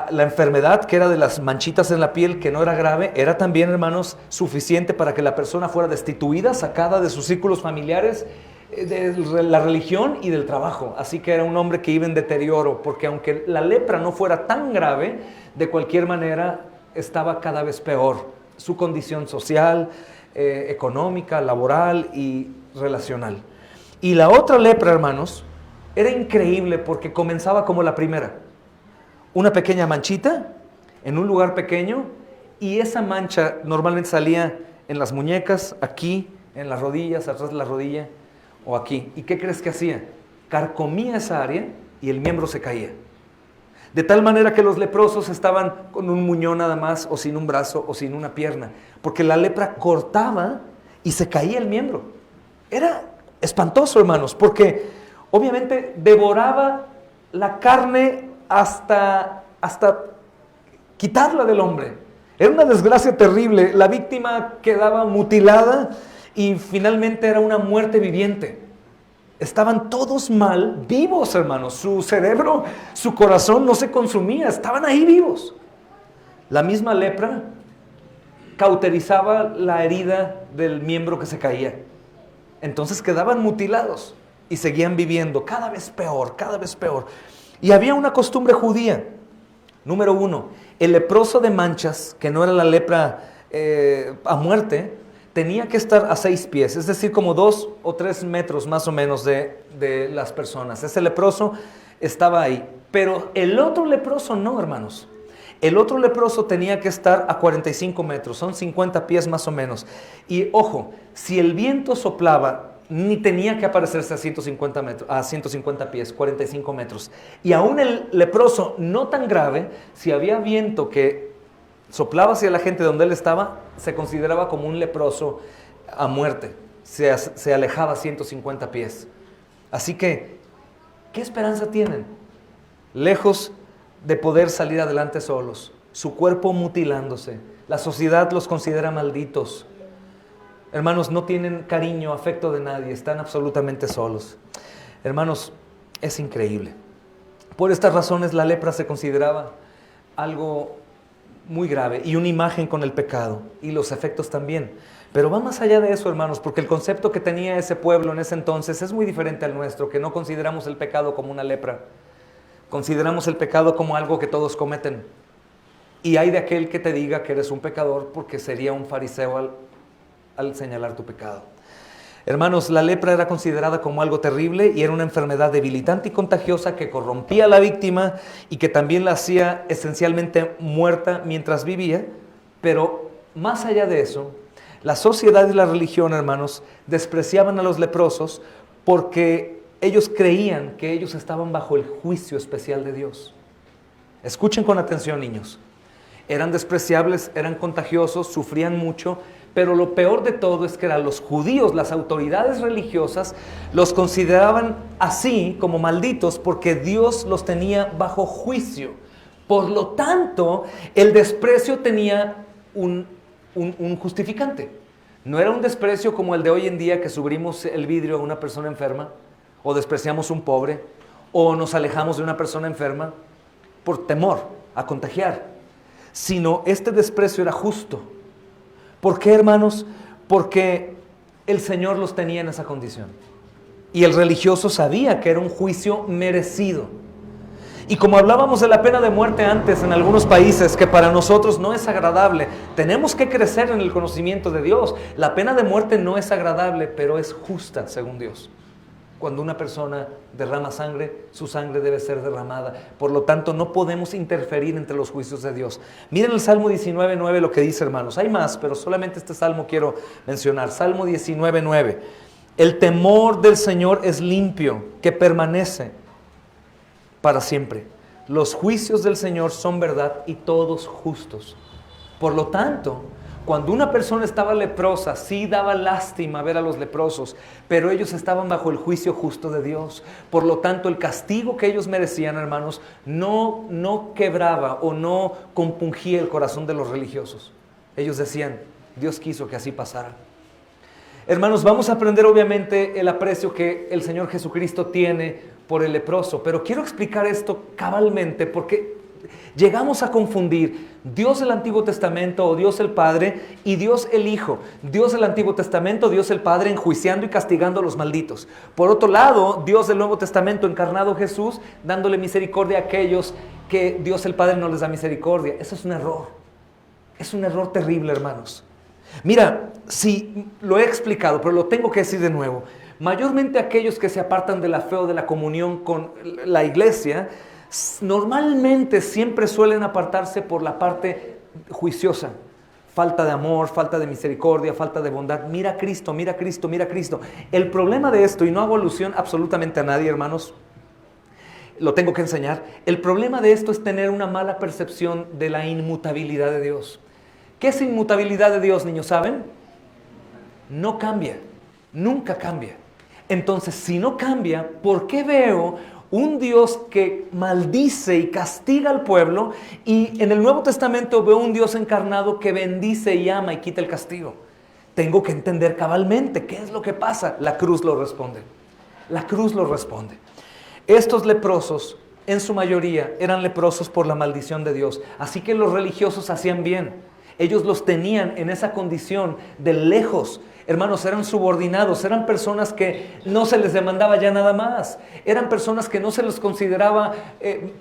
La enfermedad, que era de las manchitas en la piel, que no era grave, era también, hermanos, suficiente para que la persona fuera destituida, sacada de sus círculos familiares, de la religión y del trabajo. Así que era un hombre que iba en deterioro, porque aunque la lepra no fuera tan grave, de cualquier manera estaba cada vez peor su condición social, económica, laboral y relacional. Y la otra lepra, hermanos, era increíble porque comenzaba como la primera. Una pequeña manchita en un lugar pequeño, y esa mancha normalmente salía en las muñecas, aquí, en las rodillas, atrás de la rodilla o aquí. ¿Y qué crees que hacía? Carcomía esa área y el miembro se caía. De tal manera que los leprosos estaban con un muñón nada más, o sin un brazo, o sin una pierna, porque la lepra cortaba y se caía el miembro. Era espantoso, hermanos, porque obviamente devoraba la carne hasta quitarla del hombre. Era una desgracia terrible. La víctima quedaba mutilada y finalmente era una muerte viviente. Estaban todos mal, vivos, hermanos. Su cerebro, su corazón no se consumía, estaban ahí vivos. La misma lepra cauterizaba la herida del miembro que se caía. Entonces quedaban mutilados y seguían viviendo cada vez peor, cada vez peor. Y había una costumbre judía. Número 1, el leproso de manchas, que no era la lepra a muerte, tenía que estar a 6 pies, es decir, como 2 o 3 metros más o menos de las personas. Ese leproso estaba ahí. Pero el otro leproso no, hermanos. El otro leproso tenía que estar a 45 metros, son 50 pies más o menos. Y ojo, si el viento soplaba, ni tenía que aparecerse a 150 pies, 45 metros. Y aún el leproso no tan grave, si había viento que soplaba hacia la gente donde él estaba, se consideraba como un leproso a muerte. Se alejaba a 150 pies. Así que, ¿qué esperanza tienen? Lejos de poder salir adelante solos, su cuerpo mutilándose. La sociedad los considera malditos. Hermanos, no tienen cariño, afecto de nadie, están absolutamente solos. Hermanos, es increíble. Por estas razones la lepra se consideraba algo muy grave y una imagen con el pecado, y los efectos también. Pero va más allá de eso, hermanos, porque el concepto que tenía ese pueblo en ese entonces es muy diferente al nuestro, que no consideramos el pecado como una lepra. Consideramos el pecado como algo que todos cometen. Y hay de aquel que te diga que eres un pecador, porque sería un fariseo al señalar tu pecado. Hermanos, la lepra era considerada como algo terrible y era una enfermedad debilitante y contagiosa que corrompía a la víctima y que también la hacía esencialmente muerta mientras vivía. Pero más allá de eso, la sociedad y la religión, hermanos, despreciaban a los leprosos porque ellos creían que ellos estaban bajo el juicio especial de Dios. Escuchen con atención, niños. Eran despreciables, eran contagiosos, sufrían mucho, pero lo peor de todo es que eran los judíos, las autoridades religiosas, los consideraban así como malditos porque Dios los tenía bajo juicio. Por lo tanto, el desprecio tenía un justificante. No era un desprecio como el de hoy en día, que subimos el vidrio a una persona enferma, o despreciamos a un pobre, o nos alejamos de una persona enferma por temor a contagiar. Sino este desprecio era justo. ¿Por qué, hermanos? Porque el Señor los tenía en esa condición. Y el religioso sabía que era un juicio merecido. Y como hablábamos de la pena de muerte antes en algunos países, que para nosotros no es agradable, tenemos que crecer en el conocimiento de Dios. La pena de muerte no es agradable, pero es justa según Dios. Cuando una persona derrama sangre, su sangre debe ser derramada. Por lo tanto, no podemos interferir entre los juicios de Dios. Miren el Salmo 19:9 lo que dice, hermanos. Hay más, pero solamente este salmo quiero mencionar. Salmo 19:9. El temor del Señor es limpio, que permanece para siempre. Los juicios del Señor son verdad y todos justos. Por lo tanto, Cuando una persona estaba leprosa, sí daba lástima ver a los leprosos, pero ellos estaban bajo el juicio justo de Dios. Por lo tanto, el castigo que ellos merecían, hermanos, no quebraba o no compungía el corazón de los religiosos. Ellos decían, Dios quiso que así pasara. Hermanos, vamos a aprender obviamente el aprecio que el Señor Jesucristo tiene por el leproso, pero quiero explicar esto cabalmente porque llegamos a confundir Dios el Antiguo Testamento o Dios el Padre y Dios el Hijo. Dios el Antiguo Testamento, Dios el Padre enjuiciando y castigando a los malditos. Por otro lado, Dios del Nuevo Testamento encarnado Jesús dándole misericordia a aquellos que Dios el Padre no les da misericordia. Eso es un error. Es un error terrible, hermanos. Mira, sí, lo he explicado, pero lo tengo que decir de nuevo. Mayormente aquellos que se apartan de la fe o de la comunión con la iglesia, normalmente siempre suelen apartarse por la parte juiciosa. Falta de amor, falta de misericordia, falta de bondad. Mira a Cristo, mira a Cristo, mira a Cristo. El problema de esto, y no hago alusión absolutamente a nadie, hermanos, lo tengo que enseñar. El problema de esto es tener una mala percepción de la inmutabilidad de Dios. ¿Qué es inmutabilidad de Dios, niños? ¿Saben? No cambia, nunca cambia. Entonces, si no cambia, ¿por qué veo un Dios que maldice y castiga al pueblo y en el Nuevo Testamento veo un Dios encarnado que bendice y ama y quita el castigo? Tengo que entender cabalmente qué es lo que pasa. La cruz lo responde. La cruz lo responde. Estos leprosos, en su mayoría, eran leprosos por la maldición de Dios. Así que los religiosos hacían bien. Ellos los tenían en esa condición de lejos. Hermanos, eran subordinados, eran personas que no se les demandaba ya nada más. Eran personas que no se les consideraba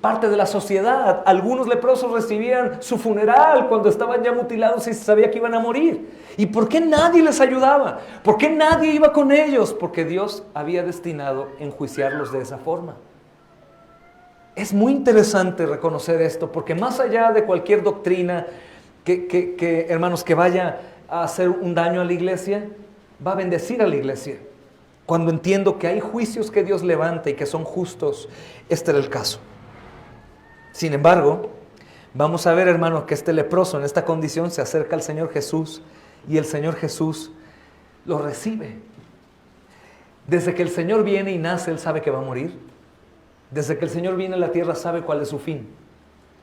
parte de la sociedad. Algunos leprosos recibían su funeral cuando estaban ya mutilados y se sabía que iban a morir. ¿Y por qué nadie les ayudaba? ¿Por qué nadie iba con ellos? Porque Dios había destinado enjuiciarlos de esa forma. Es muy interesante reconocer esto, porque más allá de cualquier doctrina hermanos, que vaya a hacer un daño a la iglesia, va a bendecir a la iglesia. Cuando entiendo que hay juicios que Dios levanta y que son justos, este era el caso. Sin embargo, vamos a ver, hermanos, que este leproso en esta condición se acerca al Señor Jesús y el Señor Jesús lo recibe. Desde que el Señor viene y nace, Él sabe que va a morir. Desde que el Señor viene a la tierra, sabe cuál es su fin.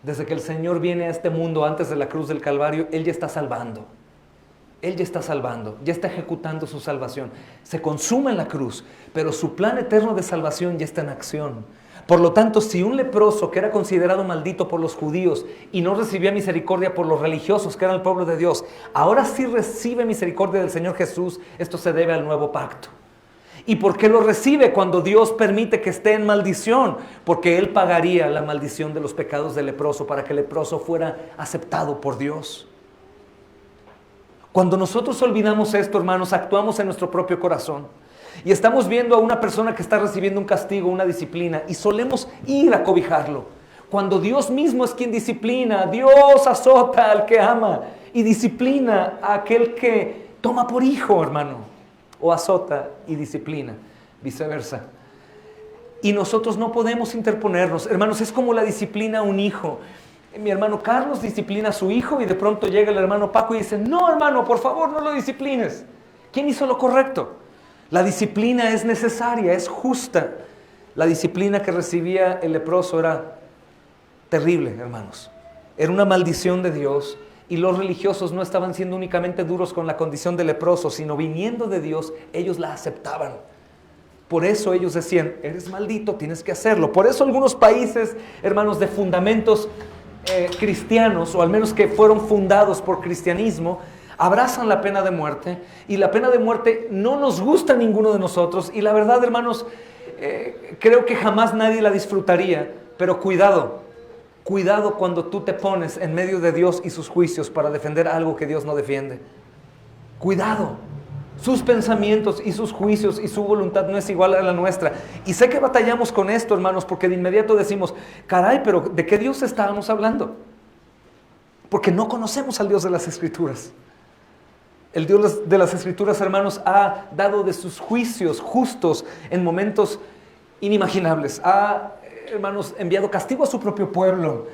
Desde que el Señor viene a este mundo antes de la cruz del Calvario, Él ya está salvando. Él ya está salvando, ya está ejecutando su salvación. Se consuma en la cruz, pero su plan eterno de salvación ya está en acción. Por lo tanto, si un leproso que era considerado maldito por los judíos y no recibía misericordia por los religiosos, que eran el pueblo de Dios, ahora sí recibe misericordia del Señor Jesús, esto se debe al nuevo pacto. ¿Y por qué lo recibe cuando Dios permite que esté en maldición? Porque Él pagaría la maldición de los pecados del leproso para que el leproso fuera aceptado por Dios. Cuando nosotros olvidamos esto, hermanos, actuamos en nuestro propio corazón. Y estamos viendo a una persona que está recibiendo un castigo, una disciplina, y solemos ir a cobijarlo. Cuando Dios mismo es quien disciplina, Dios azota al que ama y disciplina a aquel que toma por hijo, hermano. O azota y disciplina, viceversa. Y nosotros no podemos interponernos. Hermanos, es como la disciplina a un hijo. Mi hermano Carlos disciplina a su hijo y de pronto llega el hermano Paco y dice, no, hermano, por favor, no lo disciplines. ¿Quién hizo lo correcto? La disciplina es necesaria, es justa. La disciplina que recibía el leproso era terrible, hermanos. Era una maldición de Dios. Y los religiosos no estaban siendo únicamente duros con la condición de leproso, sino viniendo de Dios, ellos la aceptaban. Por eso ellos decían, eres maldito, tienes que hacerlo. Por eso algunos países, hermanos, de fundamentos cristianos, o al menos que fueron fundados por cristianismo, abrazan la pena de muerte. Y la pena de muerte no nos gusta a ninguno de nosotros. Y la verdad, hermanos, creo que jamás nadie la disfrutaría. Pero cuidado. Cuidado cuando tú te pones en medio de Dios y sus juicios para defender algo que Dios no defiende. Cuidado. Sus pensamientos y sus juicios y su voluntad no es igual a la nuestra. Y sé que batallamos con esto, hermanos, porque de inmediato decimos, caray, pero ¿de qué Dios estábamos hablando? Porque no conocemos al Dios de las Escrituras. El Dios de las Escrituras, hermanos, ha dado de sus juicios justos en momentos inimaginables. Ha, hermanos, enviado castigo a su propio pueblo.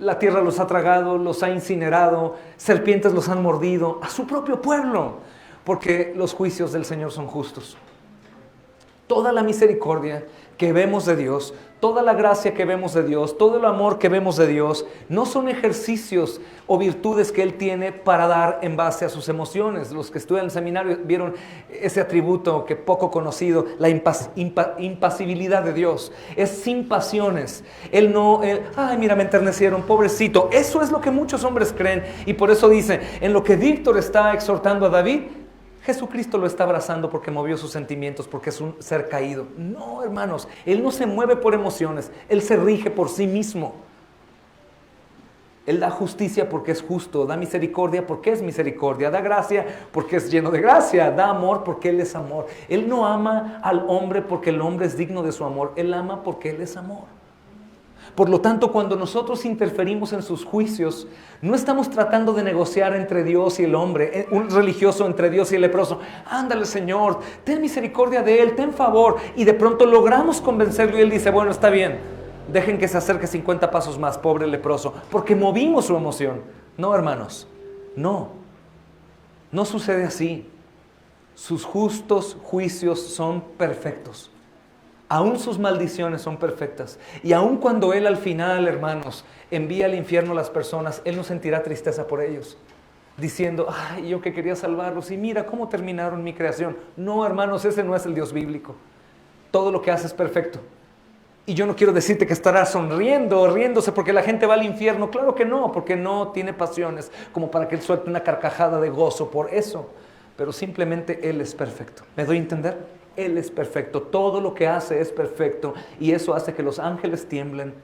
la tierra los ha tragado, los ha incinerado, serpientes los han mordido, a su propio pueblo, porque los juicios del Señor son justos. Toda la misericordia que vemos de Dios, toda la gracia que vemos de Dios, todo el amor que vemos de Dios, no son ejercicios o virtudes que Él tiene para dar en base a sus emociones. Los que estudian el seminario vieron ese atributo que poco conocido, la impasibilidad de Dios. Es sin pasiones. Ay, mira, me enternecieron, pobrecito. Eso es lo que muchos hombres creen, y por eso dice, en lo que Víctor está exhortando a David, Jesucristo lo está abrazando porque movió sus sentimientos, porque es un ser caído. No, hermanos, Él no se mueve por emociones, Él se rige por sí mismo. Él da justicia porque es justo, da misericordia porque es misericordia, da gracia porque es lleno de gracia, da amor porque Él es amor. Él no ama al hombre porque el hombre es digno de su amor, Él ama porque Él es amor. Por lo tanto, cuando nosotros interferimos en sus juicios, no estamos tratando de negociar entre Dios y el hombre, un religioso entre Dios y el leproso. Ándale, Señor, ten misericordia de él, ten favor. Y de pronto logramos convencerlo y él dice, bueno, está bien, dejen que se acerque 50 pasos más, pobre leproso, porque movimos su emoción. No, hermanos, no sucede así. Sus justos juicios son perfectos. Aún sus maldiciones son perfectas. Y aún cuando Él al final, hermanos, envía al infierno a las personas, Él no sentirá tristeza por ellos, diciendo, ay, yo que quería salvarlos y mira cómo terminaron mi creación. No, hermanos, ese no es el Dios bíblico. Todo lo que hace es perfecto. Y yo no quiero decirte que estará sonriendo o riéndose porque la gente va al infierno. Claro que no, porque no tiene pasiones como para que Él suelte una carcajada de gozo por eso. Pero simplemente Él es perfecto. ¿Me doy a entender? Él es perfecto, todo lo que hace es perfecto, y eso hace que los ángeles tiemblen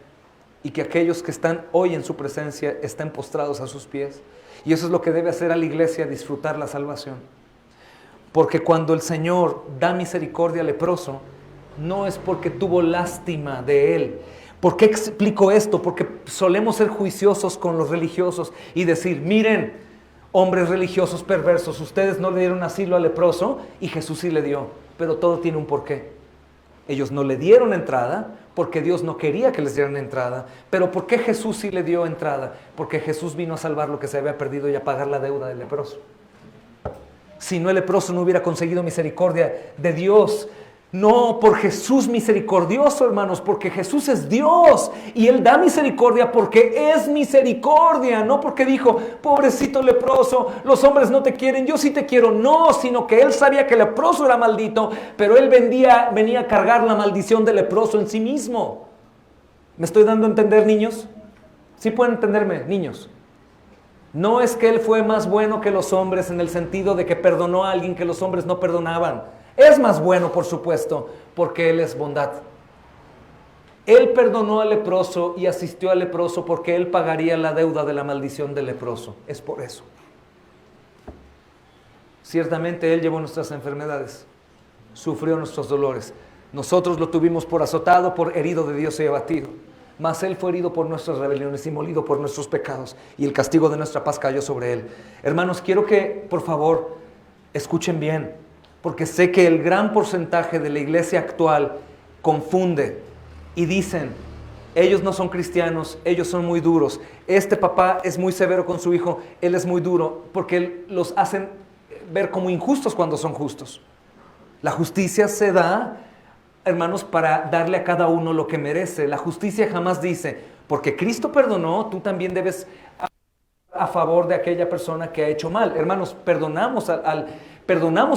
y que aquellos que están hoy en su presencia estén postrados a sus pies. Y eso es lo que debe hacer a la iglesia, disfrutar la salvación. Porque cuando el Señor da misericordia al leproso, no es porque tuvo lástima de él. ¿Por qué explico esto? Porque solemos ser juiciosos con los religiosos y decir, miren, hombres religiosos perversos, ustedes no le dieron asilo al leproso y Jesús sí le dio. Pero todo tiene un porqué. Ellos no le dieron entrada porque Dios no quería que les dieran entrada. Pero ¿por qué Jesús sí le dio entrada? Porque Jesús vino a salvar lo que se había perdido y a pagar la deuda del leproso. Si no, el leproso no hubiera conseguido misericordia de Dios. No, por Jesús misericordioso, hermanos, porque Jesús es Dios y Él da misericordia porque es misericordia, no porque dijo, pobrecito leproso, los hombres no te quieren, yo sí te quiero. No, sino que Él sabía que el leproso era maldito, pero Él venía a cargar la maldición del leproso en sí mismo. ¿Me estoy dando a entender, niños? ¿Sí pueden entenderme, niños? No es que Él fue más bueno que los hombres en el sentido de que perdonó a alguien que los hombres no perdonaban. Es más bueno, por supuesto, porque Él es bondad. Él perdonó al leproso y asistió al leproso porque Él pagaría la deuda de la maldición del leproso. Es por eso. Ciertamente Él llevó nuestras enfermedades, sufrió nuestros dolores. Nosotros lo tuvimos por azotado, por herido de Dios y abatido. Mas Él fue herido por nuestras rebeliones y molido por nuestros pecados, y el castigo de nuestra paz cayó sobre Él. Hermanos, quiero que, por favor, escuchen bien. Porque sé que el gran porcentaje de la iglesia actual confunde y dicen, ellos no son cristianos, ellos son muy duros. Este papá es muy severo con su hijo, él es muy duro, porque los hacen ver como injustos cuando son justos. La justicia se da, hermanos, para darle a cada uno lo que merece. La justicia jamás dice, porque Cristo perdonó, tú también debes a favor de aquella persona que ha hecho mal. Hermanos, perdonamos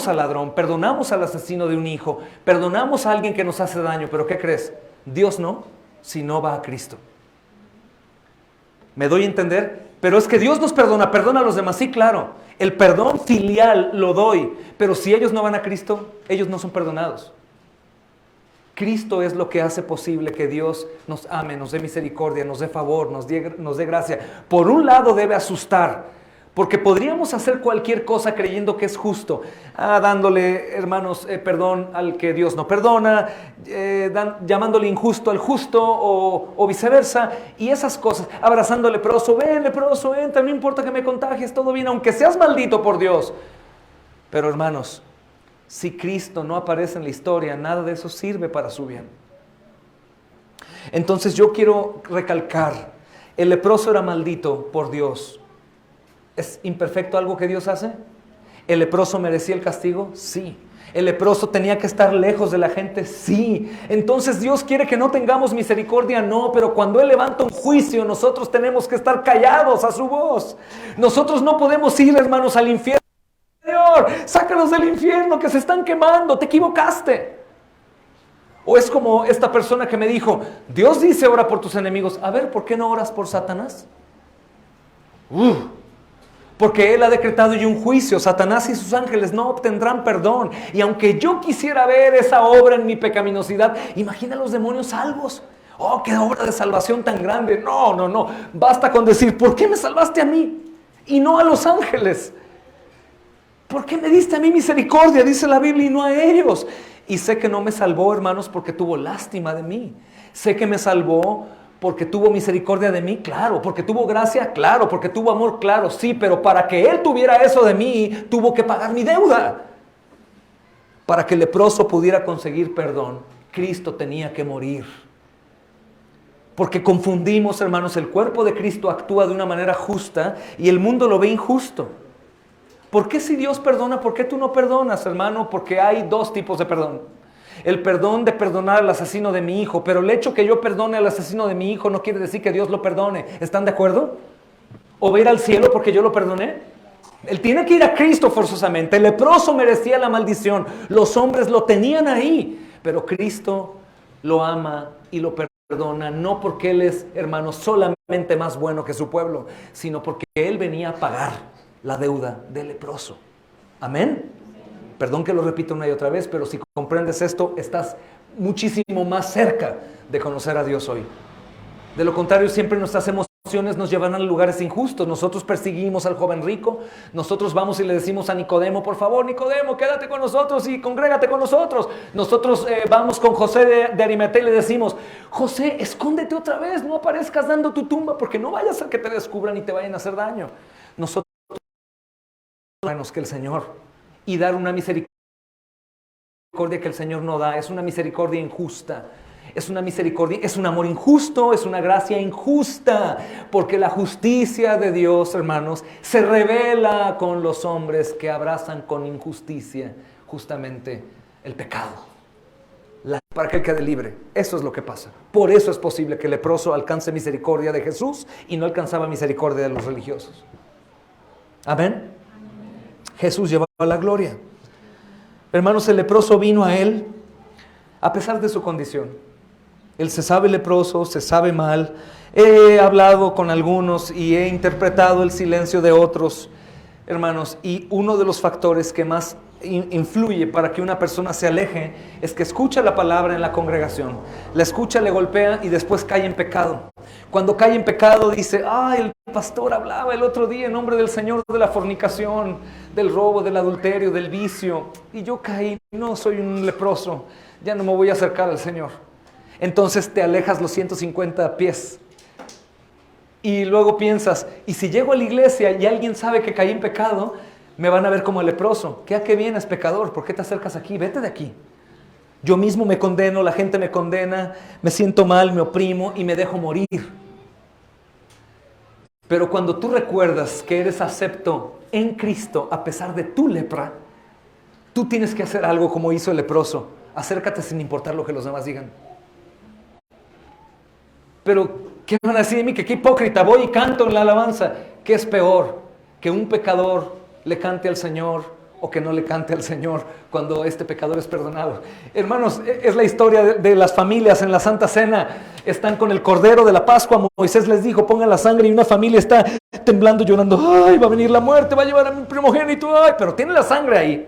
al ladrón, perdonamos al asesino de un hijo, perdonamos a alguien que nos hace daño, pero ¿qué crees? Dios no, si no va a Cristo. ¿Me doy a entender? Pero es que Dios nos perdona a los demás, sí, claro. El perdón filial lo doy, pero si ellos no van a Cristo, ellos no son perdonados. Cristo es lo que hace posible que Dios nos ame, nos dé misericordia, nos dé favor, nos dé gracia. Por un lado debe asustar, porque podríamos hacer cualquier cosa creyendo que es justo, dándole, hermanos, perdón al que Dios no perdona, llamándole injusto al justo o viceversa, y esas cosas, abrazando al leproso, ven leproso, entra, no importa que me contagies, todo bien, aunque seas maldito por Dios. Pero hermanos, si Cristo no aparece en la historia, nada de eso sirve para su bien. Entonces yo quiero recalcar El leproso era maldito por Dios. ¿Es imperfecto algo que Dios hace? ¿El leproso merecía el castigo? Sí. ¿El leproso tenía que estar lejos de la gente? Sí. Entonces Dios quiere que no tengamos misericordia, no, pero cuando Él levanta un juicio, nosotros tenemos que estar callados a su voz. Nosotros no podemos ir, hermanos, al infierno. Señor, sácanos del infierno que se están quemando, te equivocaste. O es como esta persona que me dijo, Dios dice ora por tus enemigos. A ver, ¿por qué no oras por Satanás? Porque Él ha decretado ya un juicio. Satanás y sus ángeles no obtendrán perdón. Y aunque yo quisiera ver esa obra en mi pecaminosidad, imagina a los demonios salvos. Oh, qué obra de salvación tan grande. No, no, no. Basta con decir, ¿por qué me salvaste a mí y no a los ángeles? ¿Por qué me diste a mí misericordia? Dice la Biblia, y no a ellos. Y sé que no me salvó, hermanos, porque tuvo lástima de mí. Sé que me salvó porque tuvo misericordia de mí, claro. Porque tuvo gracia, claro. Porque tuvo amor, claro, sí. Pero para que Él tuviera eso de mí, tuvo que pagar mi deuda. Para que el leproso pudiera conseguir perdón, Cristo tenía que morir. Porque confundimos, hermanos, el cuerpo de Cristo actúa de una manera justa y el mundo lo ve injusto. ¿Por qué si Dios perdona, por qué tú no perdonas, hermano? Porque hay dos tipos de perdón. El perdón de perdonar al asesino de mi hijo, pero el hecho que yo perdone al asesino de mi hijo no quiere decir que Dios lo perdone. ¿Están de acuerdo? ¿O va a ir al cielo porque yo lo perdoné? Él tiene que ir a Cristo forzosamente. El leproso merecía la maldición. Los hombres lo tenían ahí, pero Cristo lo ama y lo perdona, no porque Él es, hermano, solamente más bueno que su pueblo, sino porque Él venía a pagar la deuda del leproso. Amén. Perdón que lo repito una y otra vez, pero si comprendes esto, estás muchísimo más cerca de conocer a Dios hoy. De lo contrario, siempre nuestras emociones nos llevan a lugares injustos. Nosotros perseguimos al joven rico, nosotros vamos y le decimos a Nicodemo, por favor, Nicodemo, quédate con nosotros y congrégate con nosotros. Nosotros vamos con José de Arimatea y le decimos, José, escóndete otra vez, no aparezcas dando tu tumba, porque no vaya a ser que te descubran y te vayan a hacer daño. Nosotros menos que el Señor, y dar una misericordia que el Señor no da. Es una misericordia injusta, es una misericordia, es un amor injusto, es una gracia injusta, porque la justicia de Dios, hermanos, se revela con los hombres que abrazan con injusticia justamente el pecado, para que él quede libre. Eso es lo que pasa. Por eso es posible que el leproso alcance misericordia de Jesús y no alcanzaba misericordia de los religiosos. Amén. Jesús llevaba la gloria. Hermanos, el leproso vino a Él a pesar de su condición. Él se sabe leproso, se sabe mal. He hablado con algunos y he interpretado el silencio de otros, hermanos, y uno de los factores que más influye para que una persona se aleje es que escucha la palabra en la congregación, la escucha, le golpea y después cae en pecado. Cuando cae en pecado dice, el pastor hablaba el otro día en nombre del Señor de la fornicación, del robo, del adulterio, del vicio, y yo caí, no soy un leproso, ya no me voy a acercar al Señor. Entonces te alejas los 150 pies y luego piensas, y si llego a la iglesia y alguien sabe que caí en pecado, me van a ver como el leproso. ¿A qué vienes, pecador? ¿Por qué te acercas aquí? Vete de aquí. Yo mismo me condeno, la gente me condena, me siento mal, me oprimo y me dejo morir. Pero cuando tú recuerdas que eres acepto en Cristo a pesar de tu lepra, tú tienes que hacer algo como hizo el leproso. Acércate sin importar lo que los demás digan. Pero, ¿qué van a decir de mí? Que qué hipócrita, voy y canto en la alabanza. ¿Qué es peor? Que un pecador le cante al Señor o que no le cante al Señor cuando este pecador es perdonado. Hermanos, es la historia de las familias en la Santa Cena. Están con el Cordero de la Pascua. Moisés les dijo, pongan la sangre, y una familia está temblando, llorando. ¡Ay, va a venir la muerte, va a llevar a mi primogénito! ¡Ay! Pero tiene la sangre ahí.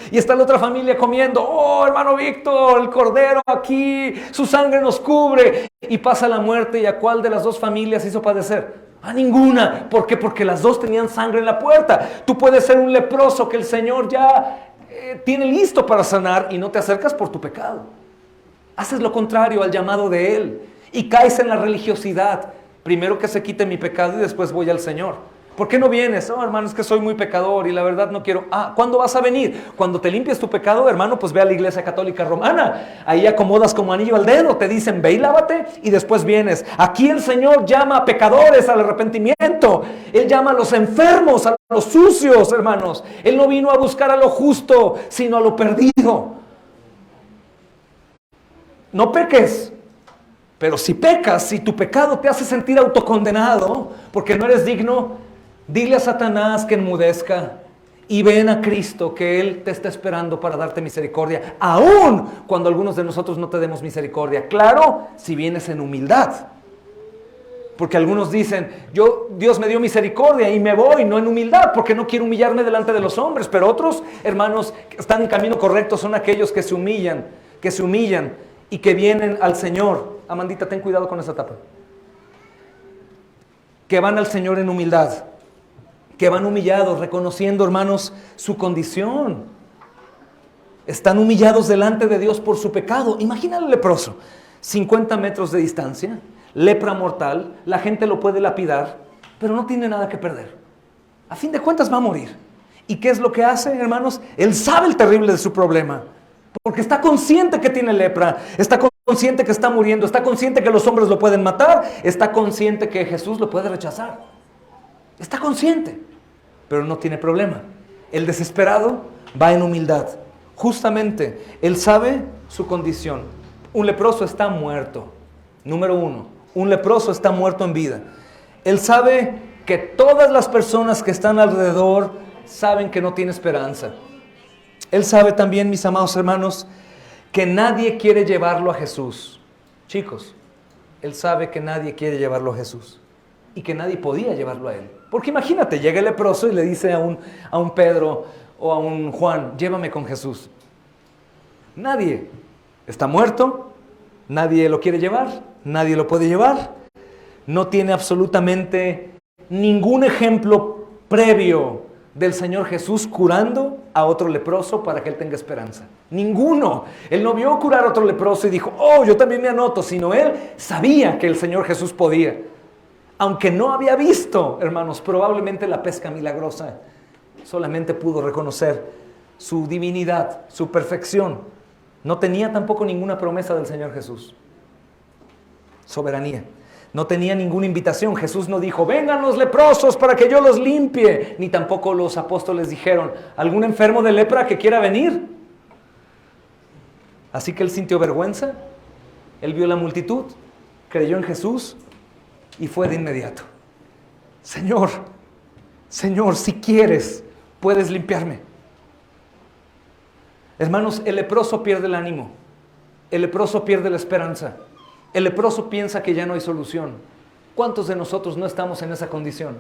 Y está la otra familia comiendo. ¡Oh, hermano Víctor, el Cordero aquí! Su sangre nos cubre. Y pasa la muerte. ¿Y a cuál de las dos familias hizo padecer? A ninguna. ¿Por qué? Porque las dos tenían sangre en la puerta. Tú puedes ser un leproso que el Señor ya tiene listo para sanar y no te acercas por tu pecado. Haces lo contrario al llamado de Él y caes en la religiosidad. Primero que se quite mi pecado y después voy al Señor. ¿Por qué no vienes? Oh, hermano, es que soy muy pecador y la verdad no quiero. Ah, ¿cuándo vas a venir? Cuando te limpies tu pecado, hermano, pues ve a la Iglesia Católica Romana. Ahí acomodas como anillo al dedo. Te dicen, ve y lávate y después vienes. Aquí el Señor llama a pecadores al arrepentimiento. Él llama a los enfermos, a los sucios, hermanos. Él no vino a buscar a lo justo, sino a lo perdido. No peques. Pero si pecas, si tu pecado te hace sentir autocondenado, porque no eres digno, dile a Satanás que enmudezca y ven a Cristo, que Él te está esperando para darte misericordia, aun cuando algunos de nosotros no te demos misericordia. Claro, si vienes en humildad. Porque algunos dicen, Dios me dio misericordia y me voy, no en humildad, porque no quiero humillarme delante de los hombres. Pero otros, hermanos, que están en camino correcto son aquellos que se humillan y que vienen al Señor. Amandita, ten cuidado con esa tapa. Que van al Señor en humildad. Que van humillados, reconociendo, hermanos, su condición. Están humillados delante de Dios por su pecado. Imagina al leproso, 50 metros de distancia, lepra mortal, la gente lo puede lapidar, pero no tiene nada que perder. A fin de cuentas va a morir. ¿Y qué es lo que hace, hermanos? Él sabe el terrible de su problema, porque está consciente que tiene lepra, está consciente que está muriendo, está consciente que los hombres lo pueden matar, está consciente que Jesús lo puede rechazar. Está consciente, pero no tiene problema. El desesperado va en humildad. Justamente, él sabe su condición. Un leproso está muerto. Número uno, un leproso está muerto en vida. Él sabe que todas las personas que están alrededor saben que no tiene esperanza. Él sabe también, mis amados hermanos, que nadie quiere llevarlo a Jesús. Chicos, él sabe que nadie quiere llevarlo a Jesús y que nadie podía llevarlo a él. Porque imagínate, llega el leproso y le dice a un Pedro o a un Juan, llévame con Jesús. Nadie. Está muerto, nadie lo quiere llevar, nadie lo puede llevar. No tiene absolutamente ningún ejemplo previo del Señor Jesús curando a otro leproso para que él tenga esperanza. Ninguno. Él no vio curar a otro leproso y dijo, oh, yo también me anoto, sino él sabía que el Señor Jesús podía. Aunque no había visto, hermanos, probablemente la pesca milagrosa, solamente pudo reconocer su divinidad, su perfección. No tenía tampoco ninguna promesa del Señor Jesús. Soberanía. No tenía ninguna invitación. Jesús no dijo, vengan los leprosos para que yo los limpie. Ni tampoco los apóstoles dijeron, ¿algún enfermo de lepra que quiera venir? Así que él sintió vergüenza. Él vio la multitud, creyó en Jesús y fue de inmediato. Señor, si quieres, puedes limpiarme. Hermanos, el leproso pierde el ánimo. El leproso pierde la esperanza. El leproso piensa que ya no hay solución. ¿Cuántos de nosotros no estamos en esa condición?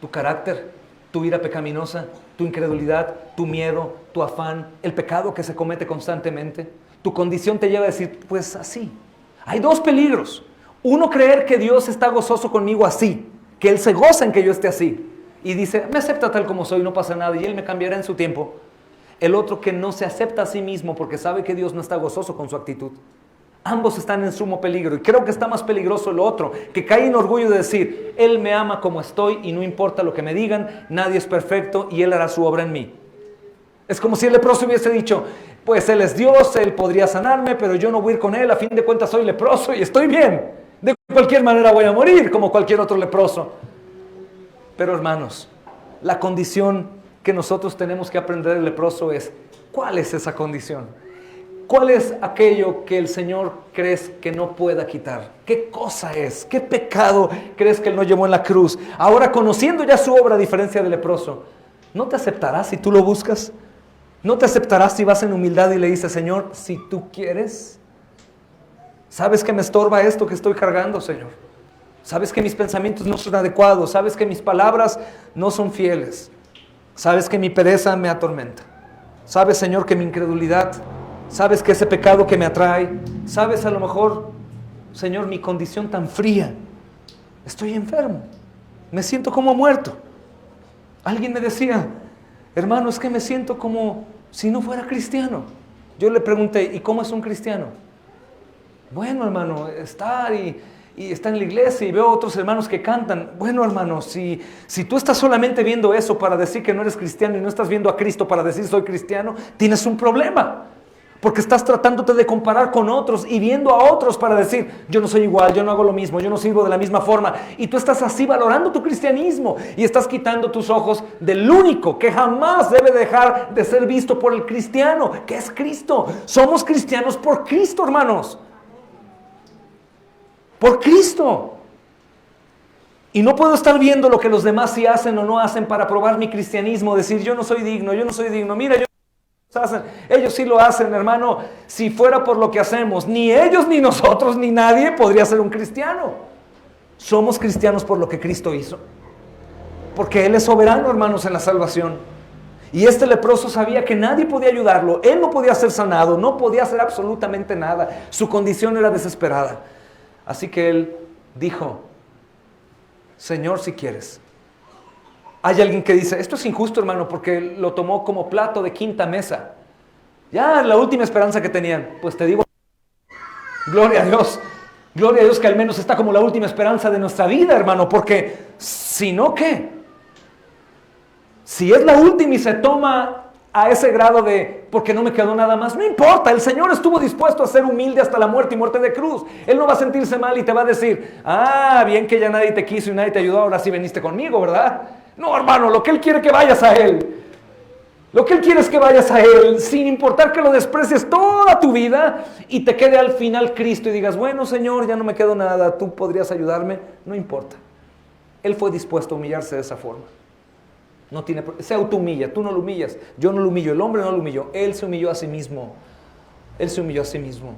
Tu carácter, tu ira pecaminosa, tu incredulidad, tu miedo, tu afán, el pecado que se comete constantemente. Tu condición te lleva a decir, pues así. Hay dos peligros. Uno, creer que Dios está gozoso conmigo así, que Él se goza en que yo esté así. Y dice, me acepta tal como soy, no pasa nada, y Él me cambiará en su tiempo. El otro, que no se acepta a sí mismo porque sabe que Dios no está gozoso con su actitud. Ambos están en sumo peligro, y creo que está más peligroso el otro, que cae en orgullo de decir, Él me ama como estoy y no importa lo que me digan, nadie es perfecto y Él hará su obra en mí. Es como si el leproso hubiese dicho, pues Él es Dios, Él podría sanarme, pero yo no voy a ir con Él, a fin de cuentas soy leproso y estoy bien. De cualquier manera voy a morir como cualquier otro leproso. Pero hermanos, la condición que nosotros tenemos que aprender del leproso es, ¿cuál es esa condición? ¿Cuál es aquello que el Señor crees que no pueda quitar? ¿Qué cosa es? ¿Qué pecado crees que Él no llevó en la cruz? Ahora, conociendo ya su obra, a diferencia del leproso, ¿no te aceptarás si tú lo buscas? ¿No te aceptarás si vas en humildad y le dices, Señor, si tú quieres? ¿Sabes que me estorba esto que estoy cargando, Señor? ¿Sabes que mis pensamientos no son adecuados? ¿Sabes que mis palabras no son fieles? ¿Sabes que mi pereza me atormenta? ¿Sabes, Señor, que mi incredulidad... ¿Sabes que ese pecado que me atrae? ¿Sabes a lo mejor, Señor, mi condición tan fría? Estoy enfermo, me siento como muerto. Alguien me decía, hermano, es que me siento como si no fuera cristiano. Yo le pregunté, ¿y cómo es un cristiano? Bueno, hermano, estar y y está en la iglesia y veo otros hermanos que cantan. Bueno, hermano, si tú estás solamente viendo eso para decir que no eres cristiano y no estás viendo a Cristo para decir soy cristiano, tienes un problema. Porque estás tratándote de comparar con otros y viendo a otros para decir, yo no soy igual, yo no hago lo mismo, yo no sirvo de la misma forma. Y tú estás así valorando tu cristianismo y estás quitando tus ojos del único que jamás debe dejar de ser visto por el cristiano, que es Cristo. Somos cristianos por Cristo, hermanos. Por Cristo. Y no puedo estar viendo lo que los demás sí hacen o no hacen para probar mi cristianismo, decir yo no soy digno, mira, ellos sí lo hacen, hermano. Si fuera por lo que hacemos, ni ellos, ni nosotros, ni nadie podría ser un cristiano. Somos cristianos por lo que Cristo hizo, porque Él es soberano, hermanos, en la salvación. Y este leproso sabía que nadie podía ayudarlo. Él no podía ser sanado, no podía hacer absolutamente nada. Su condición era desesperada. Así que él dijo, Señor, si quieres. Hay alguien que dice, esto es injusto, hermano, porque lo tomó como plato de quinta mesa. Ya la última esperanza que tenían. Pues te digo, gloria a Dios que al menos está como la última esperanza de nuestra vida, hermano, porque si no, ¿qué? Si es la última y se toma a ese grado de, porque no me quedó nada más, no importa, el Señor estuvo dispuesto a ser humilde hasta la muerte y muerte de cruz. Él no va a sentirse mal y te va a decir, bien que ya nadie te quiso y nadie te ayudó, ahora sí veniste conmigo, ¿verdad? No, hermano, lo que Él quiere es que vayas a Él. Lo que Él quiere es que vayas a Él, sin importar que lo desprecies toda tu vida y te quede al final Cristo y digas, bueno, Señor, ya no me quedó nada, tú podrías ayudarme, no importa. Él fue dispuesto a humillarse de esa forma. Se autohumilla, tú no lo humillas, yo no lo humillo, el hombre no lo humilló, Él se humilló a sí mismo. Él se humilló a sí mismo.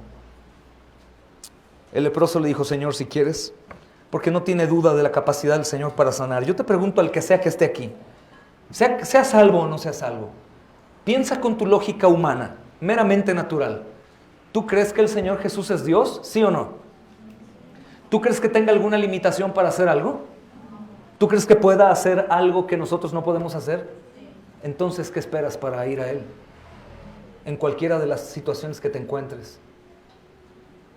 El leproso le dijo, Señor, si quieres, porque no tiene duda de la capacidad del Señor para sanar. Yo te pregunto al que esté aquí, sea salvo o no sea salvo, piensa con tu lógica humana, meramente natural. ¿Tú crees que el Señor Jesús es Dios? ¿Sí o no? ¿Tú crees que tenga alguna limitación para hacer algo? ¿Tú crees que pueda hacer algo que nosotros no podemos hacer? Entonces, ¿qué esperas para ir a Él? En cualquiera de las situaciones que te encuentres.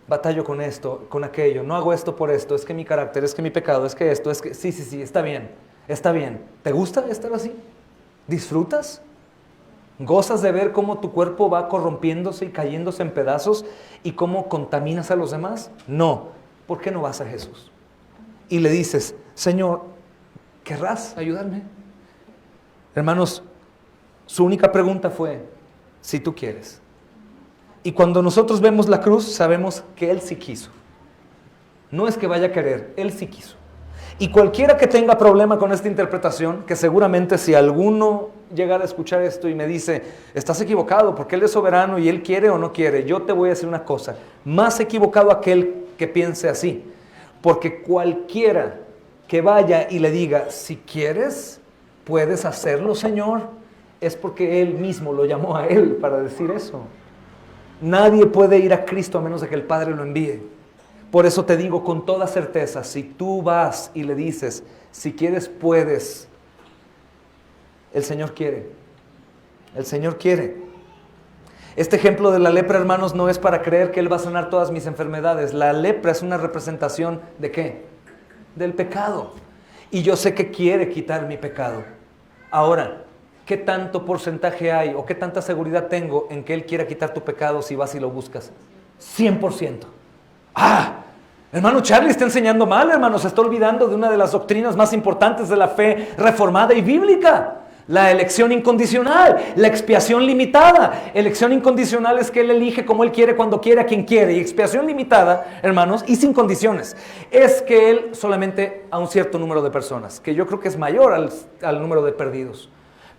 Batallo con esto, con aquello, no hago esto por esto, es que mi carácter, es que mi pecado, es que esto, es que... Sí, está bien. ¿Te gusta estar así? ¿Disfrutas? ¿Gozas de ver cómo tu cuerpo va corrompiéndose y cayéndose en pedazos y cómo contaminas a los demás? No. ¿Por qué no vas a Jesús? Y le dices, Señor, ¿querrás ayudarme? Hermanos, su única pregunta fue, si tú quieres. Y cuando nosotros vemos la cruz, sabemos que Él sí quiso. No es que vaya a querer, Él sí quiso. Y cualquiera que tenga problema con esta interpretación, que seguramente si alguno llegara a escuchar esto y me dice, estás equivocado porque Él es soberano y Él quiere o no quiere, yo te voy a decir una cosa, más equivocado aquel que piense así. Porque cualquiera que vaya y le diga, si quieres, puedes hacerlo, Señor, es porque Él mismo lo llamó a Él para decir eso. Nadie puede ir a Cristo a menos de que el Padre lo envíe. Por eso te digo con toda certeza, si tú vas y le dices, si quieres, puedes, el Señor quiere. El Señor quiere. Este ejemplo de la lepra, hermanos, no es para creer que Él va a sanar todas mis enfermedades. La lepra es una representación ¿de qué? Del pecado. Y yo sé que quiere quitar mi pecado. Ahora, ¿qué tanto porcentaje hay o qué tanta seguridad tengo en que Él quiera quitar tu pecado si vas y lo buscas? 100%. Hermano Charlie está enseñando mal, hermano. Se está olvidando de una de las doctrinas más importantes de la fe reformada y bíblica. La elección incondicional, la expiación limitada. Elección incondicional es que Él elige como Él quiere, cuando quiere, a quien quiere. Y expiación limitada, hermanos, y sin condiciones, es que Él solamente a un cierto número de personas, que yo creo que es mayor al número de perdidos.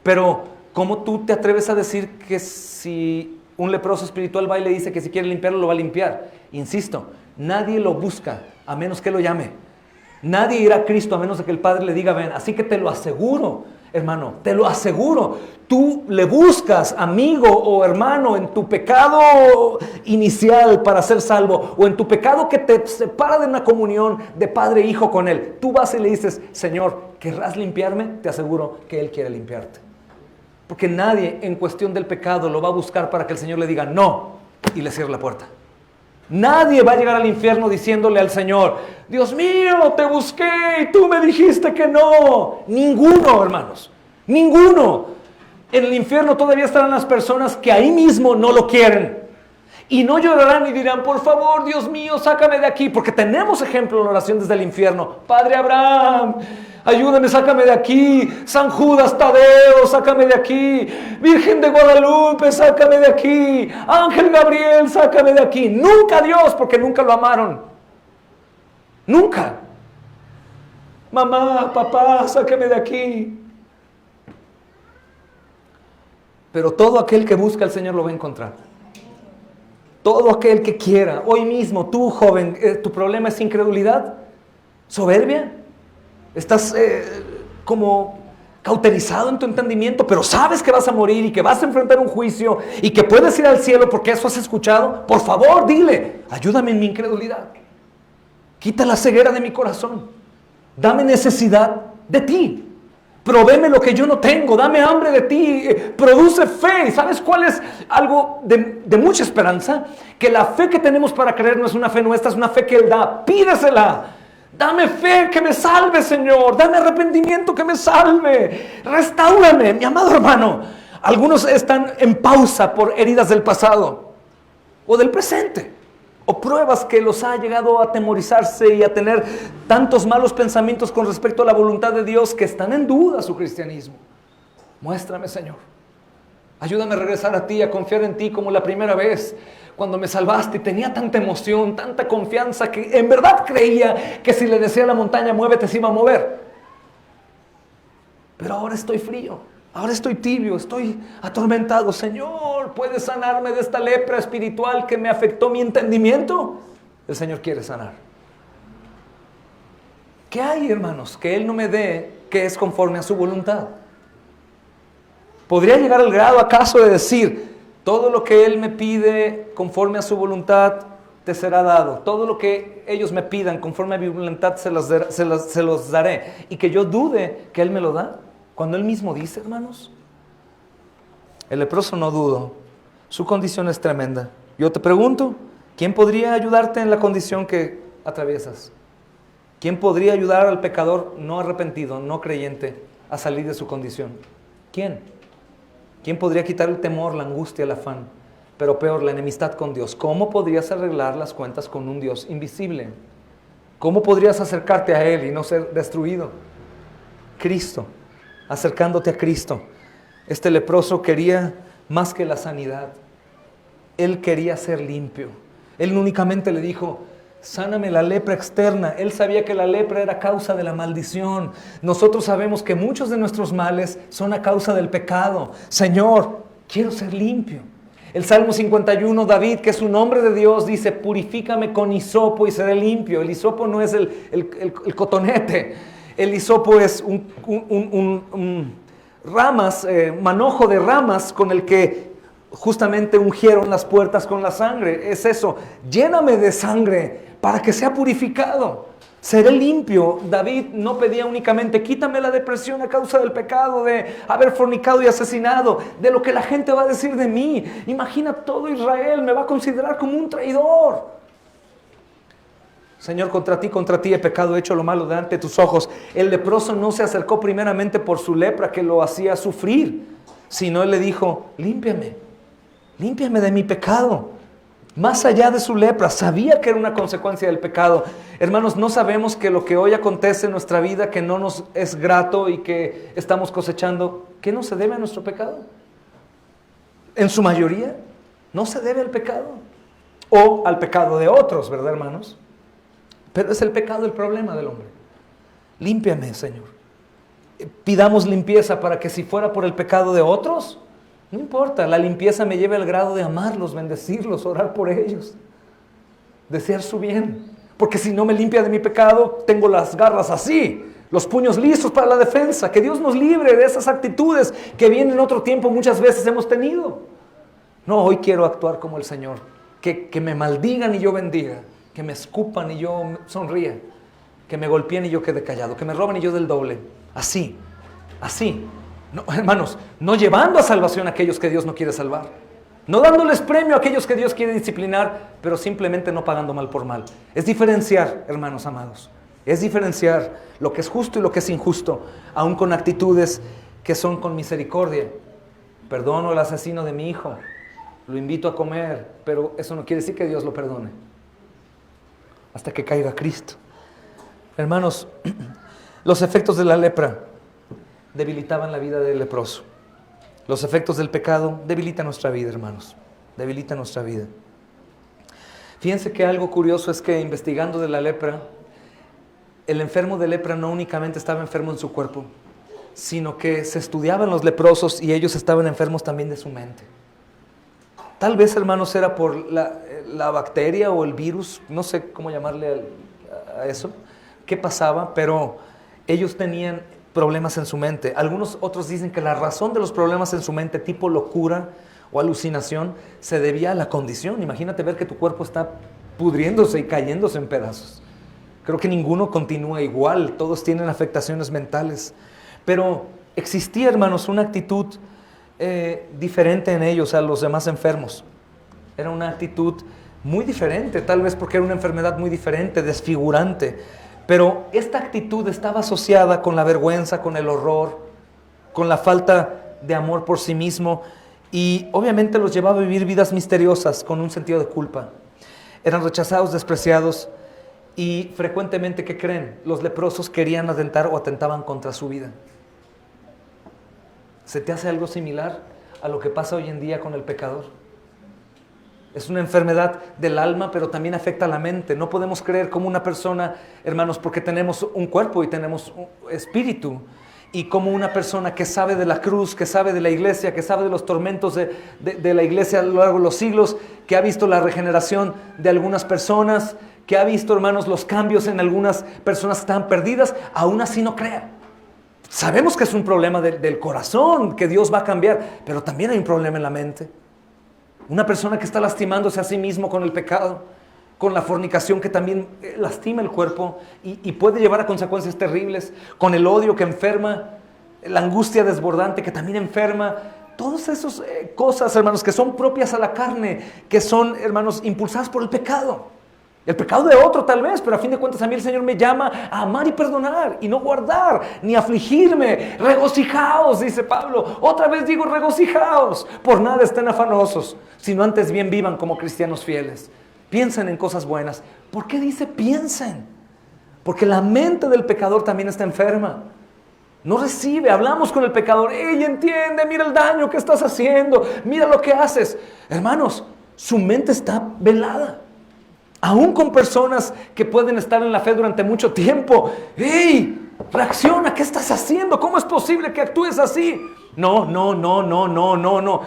Pero, ¿cómo tú te atreves a decir que si un leproso espiritual va y le dice que si quiere limpiarlo, lo va a limpiar? Insisto, nadie lo busca a menos que lo llame. Nadie irá a Cristo a menos de que el Padre le diga, ven. Así que te lo aseguro, hermano, te lo aseguro. Tú le buscas, amigo o hermano, en tu pecado inicial para ser salvo, o en tu pecado que te separa de una comunión de padre e hijo con Él. Tú vas y le dices, Señor, ¿querrás limpiarme? Te aseguro que Él quiere limpiarte. Porque nadie en cuestión del pecado lo va a buscar para que el Señor le diga no y le cierre la puerta. Nadie va a llegar al infierno diciéndole al Señor, Dios mío, te busqué y tú me dijiste que no. Ninguno, hermanos, ninguno. En el infierno todavía estarán las personas que ahí mismo no lo quieren. Y no llorarán y dirán, por favor, Dios mío, sácame de aquí. Porque tenemos ejemplo en la oración desde el infierno. Padre Abraham, ayúdame, sácame de aquí. San Judas Tadeo, sácame de aquí. Virgen de Guadalupe, sácame de aquí. Ángel Gabriel, sácame de aquí. Nunca Dios, porque nunca lo amaron. Nunca. Mamá, papá, sácame de aquí. Pero todo aquel que busca al Señor lo va a encontrar. Todo aquel que quiera, hoy mismo, tú joven, tu problema es incredulidad, soberbia, estás como cauterizado en tu entendimiento, pero sabes que vas a morir y que vas a enfrentar un juicio y que puedes ir al cielo porque eso has escuchado. Por favor, dile, ayúdame en mi incredulidad, quita la ceguera de mi corazón, dame necesidad de ti. Provéeme lo que yo no tengo, dame hambre de ti, produce fe. ¿Sabes cuál es algo de mucha esperanza? Que la fe que tenemos para creer no es una fe nuestra, es una fe que Él da. Pídesela. Dame fe que me salve, Señor. Dame arrepentimiento que me salve. Restáurame, mi amado hermano. Algunos están en pausa por heridas del pasado o del presente. O pruebas que los ha llegado a atemorizarse y a tener tantos malos pensamientos con respecto a la voluntad de Dios que están en duda su cristianismo. Muéstrame, Señor. Ayúdame a regresar a ti, a confiar en ti como la primera vez cuando me salvaste y tenía tanta emoción, tanta confianza que en verdad creía que si le decía a la montaña, muévete, se iba a mover. Pero ahora estoy frío. Ahora estoy tibio, estoy atormentado. Señor, ¿puedes sanarme de esta lepra espiritual que me afectó mi entendimiento? El Señor quiere sanar. ¿Qué hay, hermanos, que Él no me dé que es conforme a su voluntad? ¿Podría llegar al grado acaso de decir, todo lo que Él me pide conforme a su voluntad te será dado? Todo lo que ellos me pidan conforme a mi voluntad se los daré. Y que yo dude que Él me lo da. Cuando Él mismo dice, hermanos, el leproso no dudó, su condición es tremenda. Yo te pregunto, ¿quién podría ayudarte en la condición que atraviesas? ¿Quién podría ayudar al pecador no arrepentido, no creyente, a salir de su condición? ¿Quién? ¿Quién podría quitar el temor, la angustia, el afán? Pero peor, la enemistad con Dios. ¿Cómo podrías arreglar las cuentas con un Dios invisible? ¿Cómo podrías acercarte a Él y no ser destruido? Cristo. Acercándote a Cristo. Este leproso quería más que la sanidad. Él quería ser limpio. Él únicamente le dijo, sáname la lepra externa. Él sabía que la lepra era causa de la maldición. Nosotros sabemos que muchos de nuestros males son a causa del pecado. Señor, quiero ser limpio. El Salmo 51, David, que es un hombre de Dios, dice, purifícame con hisopo y seré limpio. El hisopo no es el cotonete. El hisopo es ramas, manojo de ramas con el que justamente ungieron las puertas con la sangre. Es eso, lléname de sangre para que sea purificado. Seré limpio. David no pedía únicamente, quítame la depresión a causa del pecado, de haber fornicado y asesinado, de lo que la gente va a decir de mí. Imagina, todo Israel me va a considerar como un traidor. Señor, contra ti he pecado, he hecho lo malo delante de tus ojos. El leproso no se acercó primeramente por su lepra que lo hacía sufrir, sino él le dijo, límpiame de mi pecado. Más allá de su lepra, sabía que era una consecuencia del pecado. Hermanos, ¿no sabemos que lo que hoy acontece en nuestra vida, que no nos es grato y que estamos cosechando, que no se debe a nuestro pecado? En su mayoría, no se debe al pecado. O al pecado de otros, ¿verdad, hermanos? Pero es el pecado el problema del hombre. Límpiame, Señor. Pidamos limpieza para que si fuera por el pecado de otros, no importa, la limpieza me lleve al grado de amarlos, bendecirlos, orar por ellos, desear su bien. Porque si no me limpia de mi pecado, tengo las garras así, los puños listos para la defensa. Que Dios nos libre de esas actitudes que bien en otro tiempo muchas veces hemos tenido. No, hoy quiero actuar como el Señor. Que me maldigan y yo bendiga. Que me escupan y yo sonría, que me golpeen y yo quede callado, que me roben y yo del doble. Así. No, hermanos, no llevando a salvación a aquellos que Dios no quiere salvar, No dándoles premio a aquellos que Dios quiere disciplinar, pero simplemente no pagando mal por mal. Es diferenciar, hermanos amados. Es diferenciar lo que es justo y lo que es injusto, aun con actitudes que son con misericordia. Perdono al asesino de mi hijo, lo invito a comer, pero eso no quiere decir que Dios lo perdone hasta que caiga Cristo. Hermanos, los efectos de la lepra debilitaban la vida del leproso. Los efectos del pecado debilitan nuestra vida, hermanos. Debilitan nuestra vida. Fíjense que algo curioso es que investigando de la lepra, el enfermo de lepra no únicamente estaba enfermo en su cuerpo, sino que se estudiaban los leprosos y ellos estaban enfermos también de su mente. Tal vez, hermanos, era por la bacteria o el virus, no sé cómo llamarle a eso, qué pasaba, pero ellos tenían problemas en su mente. Algunos otros dicen que la razón de los problemas en su mente, tipo locura o alucinación, se debía a la condición. Imagínate ver que tu cuerpo está pudriéndose y cayéndose en pedazos. Creo que ninguno continúa igual, todos tienen afectaciones mentales. Pero existía, hermanos, una actitud diferente en ellos a los demás enfermos. Era una actitud muy diferente, tal vez porque era una enfermedad muy diferente, desfigurante. Pero esta actitud estaba asociada con la vergüenza, con el horror, con la falta de amor por sí mismo, y obviamente los llevaba a vivir vidas misteriosas con un sentido de culpa. Eran rechazados, despreciados, y frecuentemente, ¿qué creen? Los leprosos querían atentar o atentaban contra su vida. ¿Se te hace algo similar a lo que pasa hoy en día con el pecador? Es una enfermedad del alma, pero también afecta a la mente. No podemos creer como una persona, hermanos, porque tenemos un cuerpo y tenemos un espíritu, y como una persona que sabe de la cruz, que sabe de la iglesia, que sabe de los tormentos de la iglesia a lo largo de los siglos, que ha visto la regeneración de algunas personas, que ha visto, hermanos, los cambios en algunas personas que están perdidas, aún así no crea. Sabemos que es un problema del corazón, que Dios va a cambiar, pero también hay un problema en la mente. Una persona que está lastimándose a sí mismo con el pecado, con la fornicación que también lastima el cuerpo y puede llevar a consecuencias terribles, con el odio que enferma, la angustia desbordante que también enferma. Todas esas cosas, hermanos, que son propias a la carne, que son, hermanos, impulsadas por el pecado. El pecado de otro tal vez, pero a fin de cuentas a mí el Señor me llama a amar y perdonar y no guardar, ni afligirme. Regocijaos, dice Pablo. Otra vez digo regocijaos. Por nada estén afanosos, sino antes bien vivan como cristianos fieles. Piensen en cosas buenas. ¿Por qué dice piensen? Porque la mente del pecador también está enferma. No recibe, hablamos con el pecador. ¡Ey, entiende! Mira el daño que estás haciendo. Mira lo que haces. Hermanos, su mente está velada. Aún con personas que pueden estar en la fe durante mucho tiempo. ¡Ey! Reacciona, ¿qué estás haciendo? ¿Cómo es posible que actúes así? No. No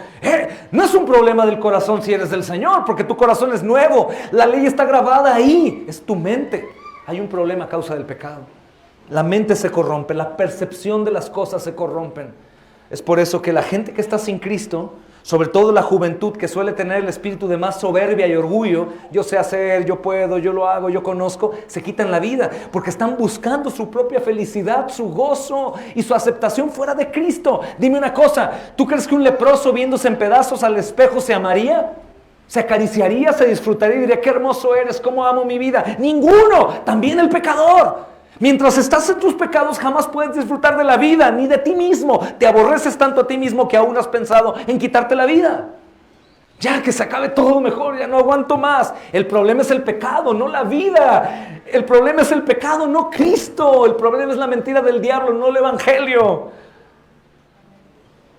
es un problema del corazón si eres del Señor, porque tu corazón es nuevo. La ley está grabada ahí, es tu mente. Hay un problema a causa del pecado. La mente se corrompe, la percepción de las cosas se corrompen. Es por eso que la gente que está sin Cristo, sobre todo la juventud que suele tener el espíritu de más soberbia y orgullo, yo sé hacer, yo puedo, yo lo hago, yo conozco, se quitan la vida porque están buscando su propia felicidad, su gozo y su aceptación fuera de Cristo. Dime una cosa, ¿tú crees que un leproso viéndose en pedazos al espejo se amaría? ¿Se acariciaría, se disfrutaría y diría, qué hermoso eres, cómo amo mi vida? ¡Ninguno! También el pecador. Mientras estás en tus pecados jamás puedes disfrutar de la vida, ni de ti mismo. Te aborreces tanto a ti mismo que aún has pensado en quitarte la vida. Ya que se acabe todo mejor, ya no aguanto más. El problema es el pecado, no la vida. El problema es el pecado, no Cristo. El problema es la mentira del diablo, no el evangelio.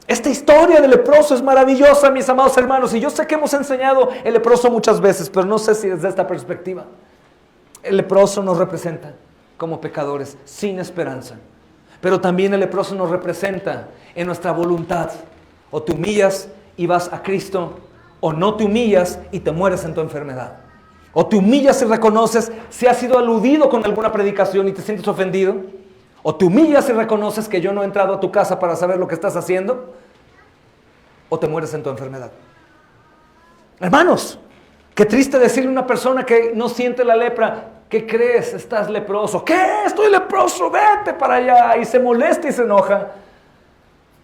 Esta historia del leproso es maravillosa, mis amados hermanos. Y yo sé que hemos enseñado el leproso muchas veces, pero no sé si desde esta perspectiva. El leproso nos representa como pecadores sin esperanza, pero también el leproso nos representa en nuestra voluntad. O te humillas y vas a Cristo, o no te humillas y te mueres en tu enfermedad. O te humillas y reconoces si has sido aludido con alguna predicación y te sientes ofendido, o te humillas y reconoces que yo no he entrado a tu casa para saber lo que estás haciendo, o te mueres en tu enfermedad. Hermanos, qué triste decirle a una persona que no siente la lepra, ¿qué crees? Estás leproso. ¿Qué? Estoy leproso, vete para allá. Y se molesta y se enoja.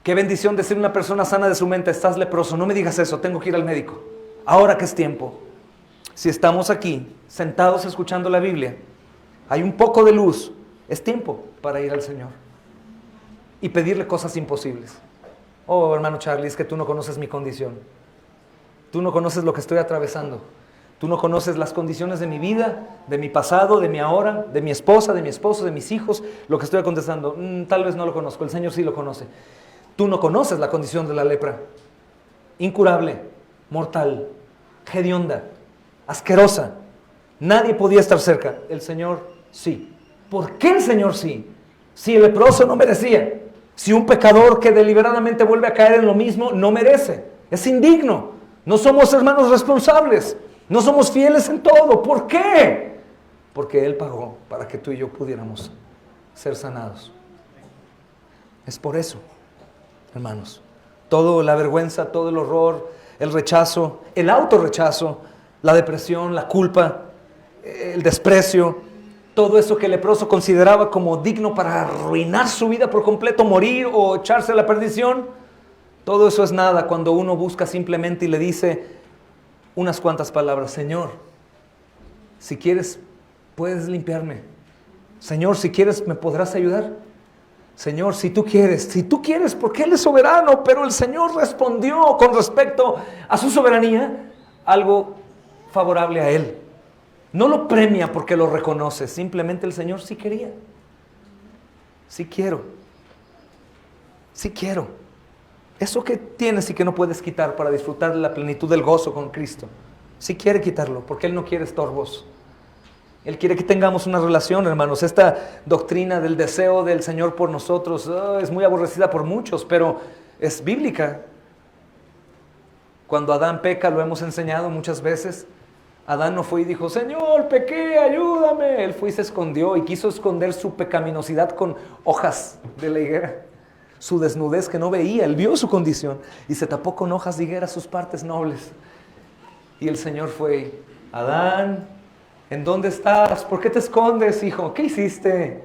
Qué bendición decir a una persona sana de su mente: estás leproso. No me digas eso, tengo que ir al médico. Ahora que es tiempo. Si estamos aquí, sentados escuchando la Biblia, hay un poco de luz, es tiempo para ir al Señor y pedirle cosas imposibles. Oh, hermano Charlie, es que tú no conoces mi condición. Tú no conoces lo que estoy atravesando. Tú no conoces las condiciones de mi vida, de mi pasado, de mi ahora, de mi esposa, de mi esposo, de mis hijos, lo que estoy contestando. Tal vez no lo conozco, el Señor sí lo conoce. Tú no conoces la condición de la lepra. Incurable, mortal, hedionda, asquerosa. Nadie podía estar cerca. El Señor sí. ¿Por qué el Señor sí? Si el leproso no merecía. Si un pecador que deliberadamente vuelve a caer en lo mismo no merece. Es indigno. No somos hermanos responsables. No somos fieles en todo. ¿Por qué? Porque Él pagó para que tú y yo pudiéramos ser sanados. Es por eso, hermanos. Toda la vergüenza, todo el horror, el rechazo, el autorrechazo, la depresión, la culpa, el desprecio, todo eso que el leproso consideraba como digno para arruinar su vida por completo, morir o echarse a la perdición, todo eso es nada cuando uno busca simplemente y le dice unas cuantas palabras: Señor, si quieres, puedes limpiarme. Señor, si quieres, me podrás ayudar. Señor, si tú quieres, porque Él es soberano. Pero el Señor respondió con respecto a su soberanía algo favorable a Él. No lo premia porque lo reconoce, simplemente el Señor sí quería. Sí quiero. Eso que tienes y que no puedes quitar para disfrutar de la plenitud del gozo con Cristo, sí quiere quitarlo, porque Él no quiere estorbos. Él quiere que tengamos una relación, hermanos. Esta doctrina del deseo del Señor por nosotros es muy aborrecida por muchos, pero es bíblica. Cuando Adán peca, lo hemos enseñado muchas veces. Adán no fue y dijo: Señor, pequé, ayúdame. Él fue y se escondió y quiso esconder su pecaminosidad con hojas de la higuera. Su desnudez que no veía, él vio su condición y se tapó con hojas de higuera sus partes nobles. Y el Señor fue: Adán, ¿en dónde estás? ¿Por qué te escondes, hijo? ¿Qué hiciste?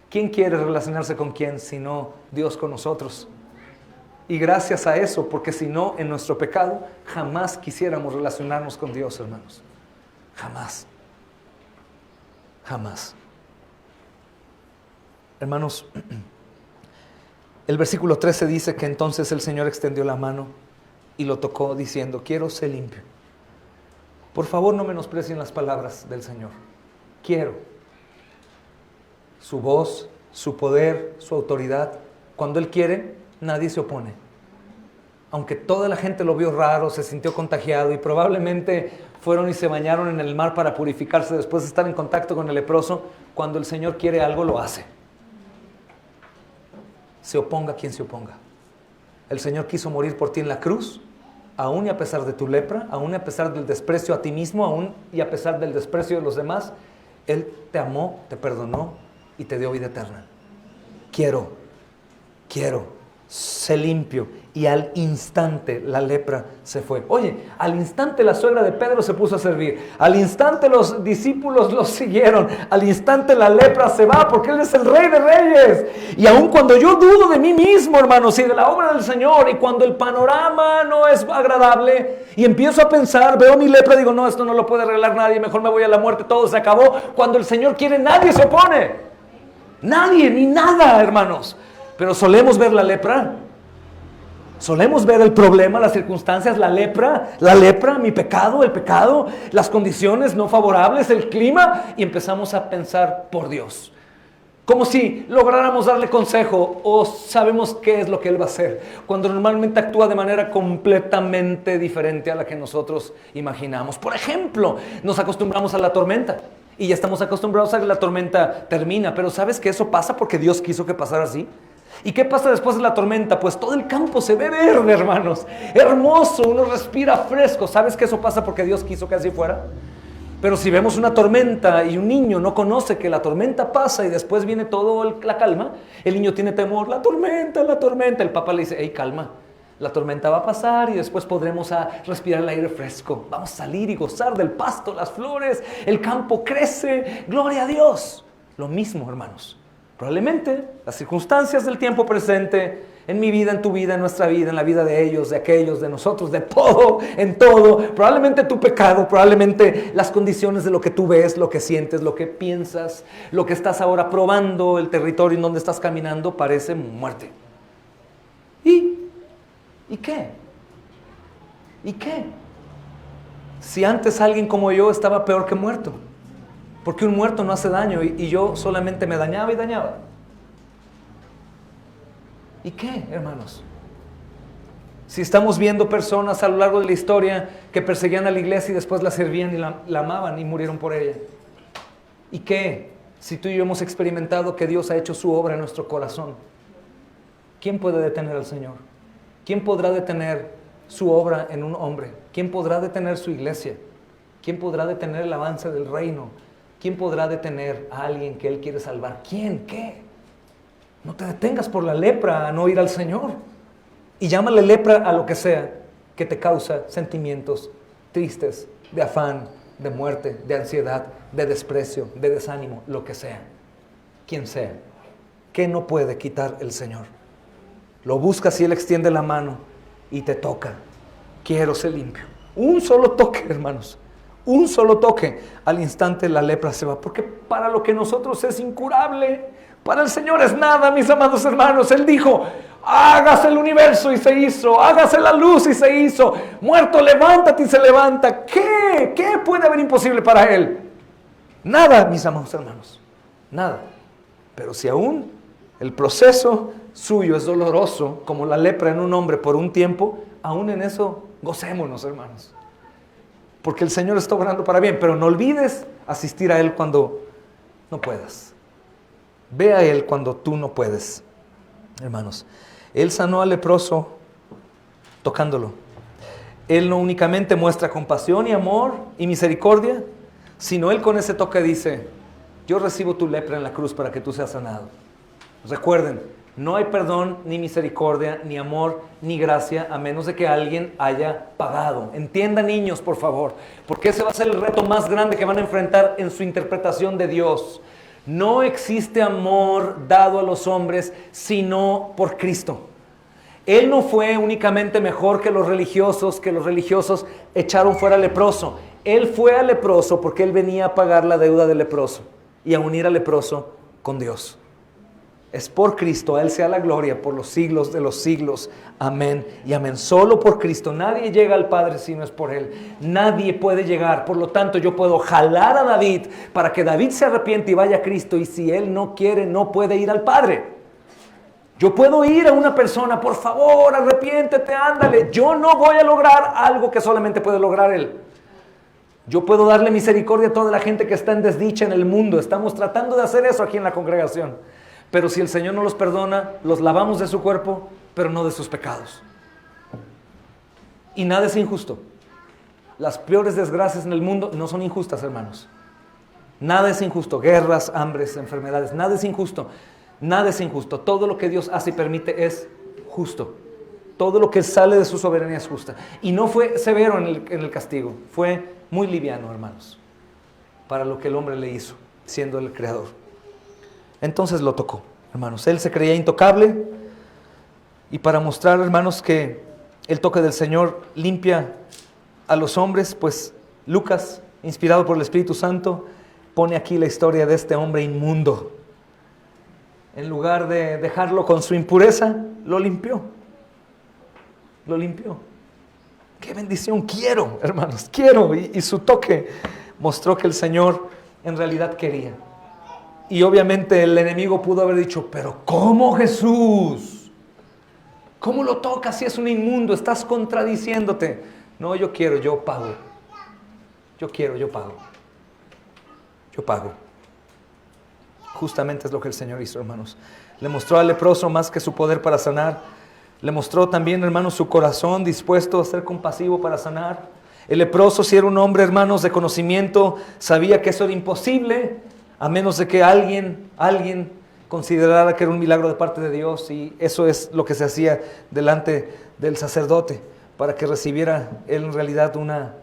¿Quién quiere relacionarse con quién sino Dios con nosotros? Y gracias a eso, porque si no, en nuestro pecado, jamás quisiéramos relacionarnos con Dios, hermanos. Jamás. Hermanos, el versículo 13 dice que entonces el Señor extendió la mano y lo tocó diciendo: quiero ser limpio. Por favor, no menosprecien las palabras del Señor. Quiero. Su voz, su poder, su autoridad. Cuando Él quiere, nadie se opone. Aunque toda la gente lo vio raro, se sintió contagiado y probablemente fueron y se bañaron en el mar para purificarse después de estar en contacto con el leproso, cuando el Señor quiere algo, lo hace. Se oponga quien se oponga. El Señor quiso morir por ti en la cruz, aún y a pesar de tu lepra, aún y a pesar del desprecio a ti mismo, aún y a pesar del desprecio de los demás. Él te amó, te perdonó y te dio vida eterna. Quiero, sé limpio. Y al instante la lepra se fue. Oye, al instante la suegra de Pedro se puso a servir. Al instante los discípulos los siguieron. Al instante la lepra se va, porque Él es el Rey de Reyes. Y aun cuando yo dudo de mí mismo, hermanos, y de la obra del Señor, y cuando el panorama no es agradable, y empiezo a pensar, veo mi lepra, digo: no, esto no lo puede arreglar nadie, mejor me voy a la muerte, todo se acabó. Cuando el Señor quiere, nadie se opone. Nadie, ni nada, hermanos. Pero solemos ver la lepra. Solemos ver el problema, las circunstancias, la lepra, mi pecado, el pecado, las condiciones no favorables, el clima, y empezamos a pensar por Dios. Como si lográramos darle consejo o sabemos qué es lo que Él va a hacer, cuando normalmente actúa de manera completamente diferente a la que nosotros imaginamos. Por ejemplo, nos acostumbramos a la tormenta y ya estamos acostumbrados a que la tormenta termina, pero ¿sabes que eso pasa porque Dios quiso que pasara así? ¿Y qué pasa después de la tormenta? Pues todo el campo se ve verde, hermanos. Hermoso, uno respira fresco. ¿Sabes que eso pasa porque Dios quiso que así fuera? Pero si vemos una tormenta y un niño no conoce que la tormenta pasa y después viene toda la calma, el niño tiene temor. La tormenta. El papá le dice: hey, calma. La tormenta va a pasar y después podremos respirar el aire fresco. Vamos a salir y gozar del pasto, las flores, el campo crece. Gloria a Dios. Lo mismo, hermanos. Probablemente las circunstancias del tiempo presente, En mi vida, en tu vida, en nuestra vida, en la vida de ellos, de aquellos, de nosotros, de todo, en todo. Probablemente tu pecado, probablemente las condiciones de lo que tú ves, lo que sientes, lo que piensas, lo que estás ahora probando, el territorio en donde estás caminando, parece muerte. ¿Y qué? ¿Y qué? Si antes alguien como yo estaba peor que muerto. Porque un muerto no hace daño y yo solamente me dañaba y dañaba. ¿Y qué, hermanos? Si estamos viendo personas a lo largo de la historia que perseguían a la iglesia y después la servían y la amaban y murieron por ella. ¿Y qué? Si tú y yo hemos experimentado que Dios ha hecho su obra en nuestro corazón. ¿Quién puede detener al Señor? ¿Quién podrá detener su obra en un hombre? ¿Quién podrá detener su iglesia? ¿Quién podrá detener el avance del reino? ¿Quién podrá detener a alguien que Él quiere salvar? ¿Quién? ¿Qué? No te detengas por la lepra a no ir al Señor. Y llámale lepra a lo que sea que te causa sentimientos tristes, de afán, de muerte, de ansiedad, de desprecio, de desánimo, lo que sea. Quien sea. ¿Qué no puede quitar el Señor? Lo buscas y Él extiende la mano y te toca. Quiero ser limpio. Un solo toque, hermanos. Un solo toque. Al instante la lepra se va. Porque para lo que nosotros es incurable, para el Señor es nada, mis amados hermanos. Él dijo, hágase el universo y se hizo. Hágase la luz y se hizo. Muerto, levántate y se levanta. ¿Qué? ¿Qué puede haber imposible para Él? Nada, mis amados hermanos. Nada. Pero si aún el proceso suyo es doloroso, como la lepra en un hombre por un tiempo, aún en eso gocémonos, hermanos. Porque el Señor está obrando para bien. Pero no olvides asistir a Él cuando no puedas. Ve a Él cuando tú no puedes, hermanos. Él sanó al leproso tocándolo. Él no únicamente muestra compasión y amor y misericordia, sino Él con ese toque dice, yo recibo tu lepra en la cruz para que tú seas sanado. Recuerden, no hay perdón, ni misericordia, ni amor, ni gracia, a menos de que alguien haya pagado. Entiendan, niños, por favor, porque ese va a ser el reto más grande que van a enfrentar en su interpretación de Dios. No existe amor dado a los hombres sino por Cristo. Él no fue únicamente mejor que los religiosos echaron fuera al leproso. Él fue al leproso porque Él venía a pagar la deuda del leproso y a unir al leproso con Dios. Es por Cristo, a Él sea la gloria por los siglos de los siglos. Amén y amén. Solo por Cristo. Nadie llega al Padre si no es por Él. Nadie puede llegar. Por lo tanto, yo puedo jalar a David para que David se arrepiente y vaya a Cristo. Y si él no quiere, no puede ir al Padre. Yo puedo ir a una persona, por favor, arrepiéntete, ándale. Yo no voy a lograr algo que solamente puede lograr Él. Yo puedo darle misericordia a toda la gente que está en desdicha en el mundo. Estamos tratando de hacer eso aquí en la congregación. Pero si el Señor no los perdona, los lavamos de su cuerpo, pero no de sus pecados. Y nada es injusto. Las peores desgracias en el mundo no son injustas, hermanos. Nada es injusto. Guerras, hambres, enfermedades. Nada es injusto. Nada es injusto. Todo lo que Dios hace y permite es justo. Todo lo que sale de su soberanía es justa. Y no fue severo en el castigo. Fue muy liviano, hermanos, para lo que el hombre le hizo, siendo el creador. Entonces lo tocó, hermanos. Él se creía intocable. Y para mostrar, hermanos, que el toque del Señor limpia a los hombres, pues Lucas, inspirado por el Espíritu Santo, pone aquí la historia de este hombre inmundo. En lugar de dejarlo con su impureza, lo limpió. Lo limpió. ¡Qué bendición! Quiero, hermanos, quiero. Y su toque mostró que el Señor en realidad quería. Y obviamente el enemigo pudo haber dicho, pero ¿cómo, Jesús? ¿Cómo lo tocas si es un inmundo? Estás contradiciéndote. No, yo quiero, yo pago. Yo quiero, yo pago. Yo pago. Justamente es lo que el Señor hizo, hermanos. Le mostró al leproso más que su poder para sanar. Le mostró también, hermanos, su corazón dispuesto a ser compasivo para sanar. El leproso, si era un hombre, hermanos, de conocimiento, sabía que eso era imposible, a menos de que alguien considerara que era un milagro de parte de Dios. Y eso es lo que se hacía delante del sacerdote, para que recibiera él en realidad una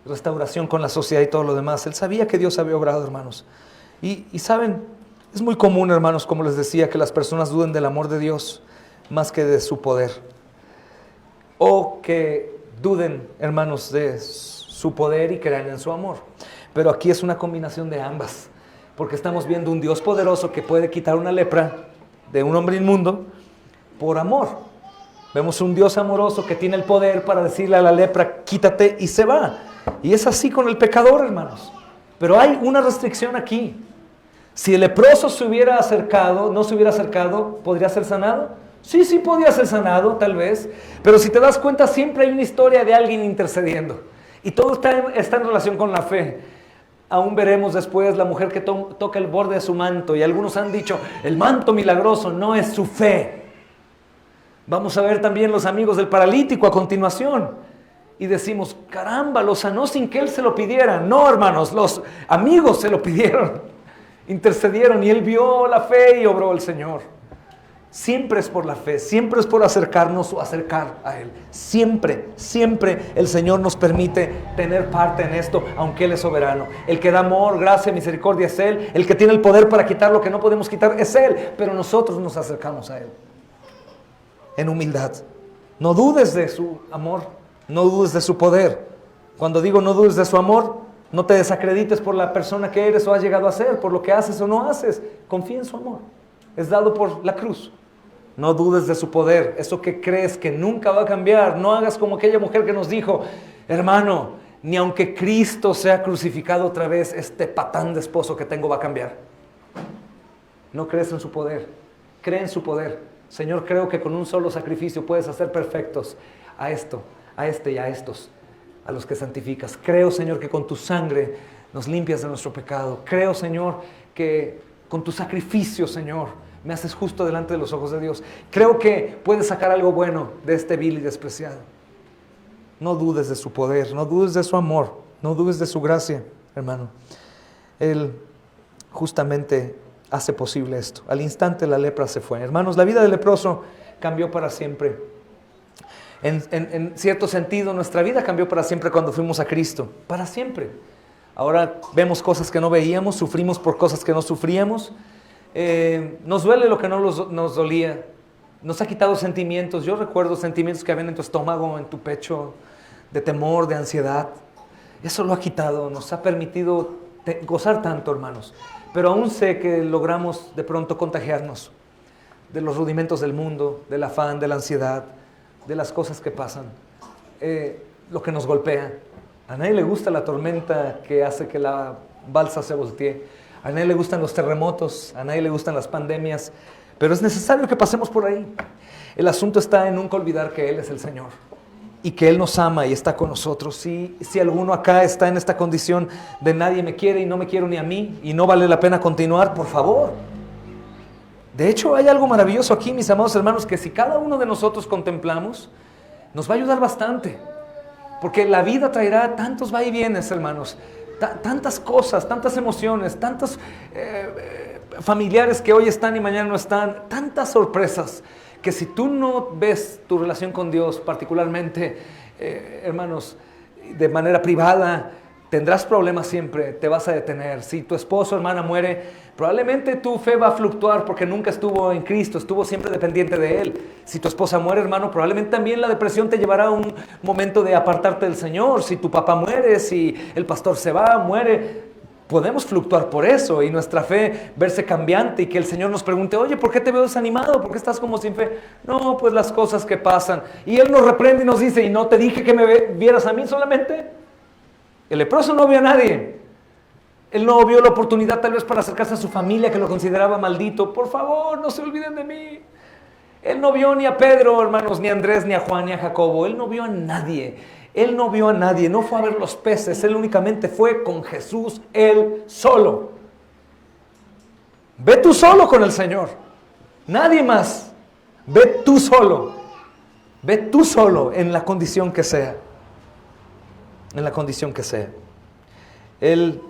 restauración con la sociedad y todo lo demás. Él sabía que Dios había obrado, hermanos. Y saben, es muy común, hermanos, como les decía, que las personas duden del amor de Dios. más que de su poder. O que duden, hermanos, de su poder y crean en su amor. Pero aquí es una combinación de ambas, porque estamos viendo un Dios poderoso que puede quitar una lepra de un hombre inmundo por amor. Vemos un Dios amoroso que tiene el poder para decirle a la lepra, quítate, y se va. Y es así con el pecador, hermanos. Pero hay una restricción aquí. Si el leproso se hubiera acercado, no se hubiera acercado, ¿podría ser sanado? Sí, podía ser sanado, tal vez. Pero si te das cuenta, siempre hay una historia de alguien intercediendo. Y todo está en relación con la fe. Aún veremos después la mujer que toca el borde de su manto. Y algunos han dicho, el manto milagroso no es su fe. Vamos a ver también los amigos del paralítico a continuación. Y decimos, caramba, lo sanó sin que él se lo pidiera. No, hermanos, los amigos se lo pidieron. Intercedieron y él vio la fe y obró el Señor. Siempre es por la fe, siempre es por acercarnos o acercar a Él. Siempre el Señor nos permite tener parte en esto, aunque Él es soberano. El que da amor, gracia, misericordia es Él. El que tiene el poder para quitar lo que no podemos quitar es Él. Pero nosotros nos acercamos a Él en humildad. No dudes de su amor, no dudes de su poder. Cuando digo no dudes de su amor, no te desacredites por la persona que eres o has llegado a ser, por lo que haces o no haces. Confía en su amor. Es dado por la cruz. No dudes de su poder, eso que crees que nunca va a cambiar. No hagas como aquella mujer que nos dijo, hermano, ni aunque Cristo sea crucificado otra vez, este patán de esposo que tengo va a cambiar. No crees en su poder, cree en su poder. Señor, creo que con un solo sacrificio puedes hacer perfectos a esto, a este y a estos, a los que santificas. Creo, Señor, que con tu sangre nos limpias de nuestro pecado. Creo, Señor, que con tu sacrificio, Señor, me haces justo delante de los ojos de Dios. Creo que puedes sacar algo bueno de este vil y despreciado. No dudes de su poder, no dudes de su amor, no dudes de su gracia, hermano. Él justamente hace posible esto. Al instante la lepra se fue. Hermanos, la vida del leproso cambió para siempre. En cierto sentido, nuestra vida cambió para siempre cuando fuimos a Cristo. Para siempre. Ahora vemos cosas que no veíamos, sufrimos por cosas que no sufríamos. Nos duele lo que no nos dolía. Nos ha quitado sentimientos. Yo recuerdo sentimientos que habían en tu estómago, en tu pecho, de temor, de ansiedad. Eso lo ha quitado. Nos ha permitido gozar tanto, hermanos. Pero aún sé que logramos de pronto contagiarnos de los rudimentos del mundo, del afán, de la ansiedad, de las cosas que pasan, lo que nos golpea. A nadie le gusta la tormenta que hace que la balsa se voltee. A nadie le gustan los terremotos, a nadie le gustan las pandemias, pero es necesario que pasemos por ahí. El asunto está en nunca olvidar que Él es el Señor y que Él nos ama y está con nosotros. Si alguno acá está en esta condición de nadie me quiere y no me quiero ni a mí y no vale la pena continuar, por favor. De hecho, hay algo maravilloso aquí, mis amados hermanos, que si cada uno de nosotros contemplamos, nos va a ayudar bastante. Porque la vida traerá tantos va y vienes, hermanos. Tantas cosas, tantas emociones, tantos familiares que hoy están y mañana no están, tantas sorpresas, que si tú no ves tu relación con Dios, particularmente, hermanos, de manera privada, tendrás problemas siempre, te vas a detener. Si tu esposo, hermana, muere, probablemente tu fe va a fluctuar porque nunca estuvo en Cristo, estuvo siempre dependiente de Él. Si tu esposa muere, hermano, probablemente también la depresión te llevará a un momento de apartarte del Señor. Si tu papá muere, si el pastor se va, muere, podemos fluctuar por eso y nuestra fe verse cambiante y que el Señor nos pregunte, oye, ¿por qué te veo desanimado? ¿Por qué estás como sin fe? No, pues las cosas que pasan. Y Él nos reprende y nos dice, ¿y no te dije que me vieras a mí solamente? El leproso no vio a nadie. Él no vio la oportunidad tal vez para acercarse a su familia que lo consideraba maldito. Por favor, no se olviden de mí. Él no vio ni a Pedro, hermanos, ni a Andrés, ni a Juan, ni a Jacobo. Él no vio a nadie. Él no vio a nadie. No fue a ver los peces. Él únicamente fue con Jesús, Él solo. Ve tú solo con el Señor. Nadie más. Ve tú solo. Ve tú solo en la condición que sea. En la condición que sea. Él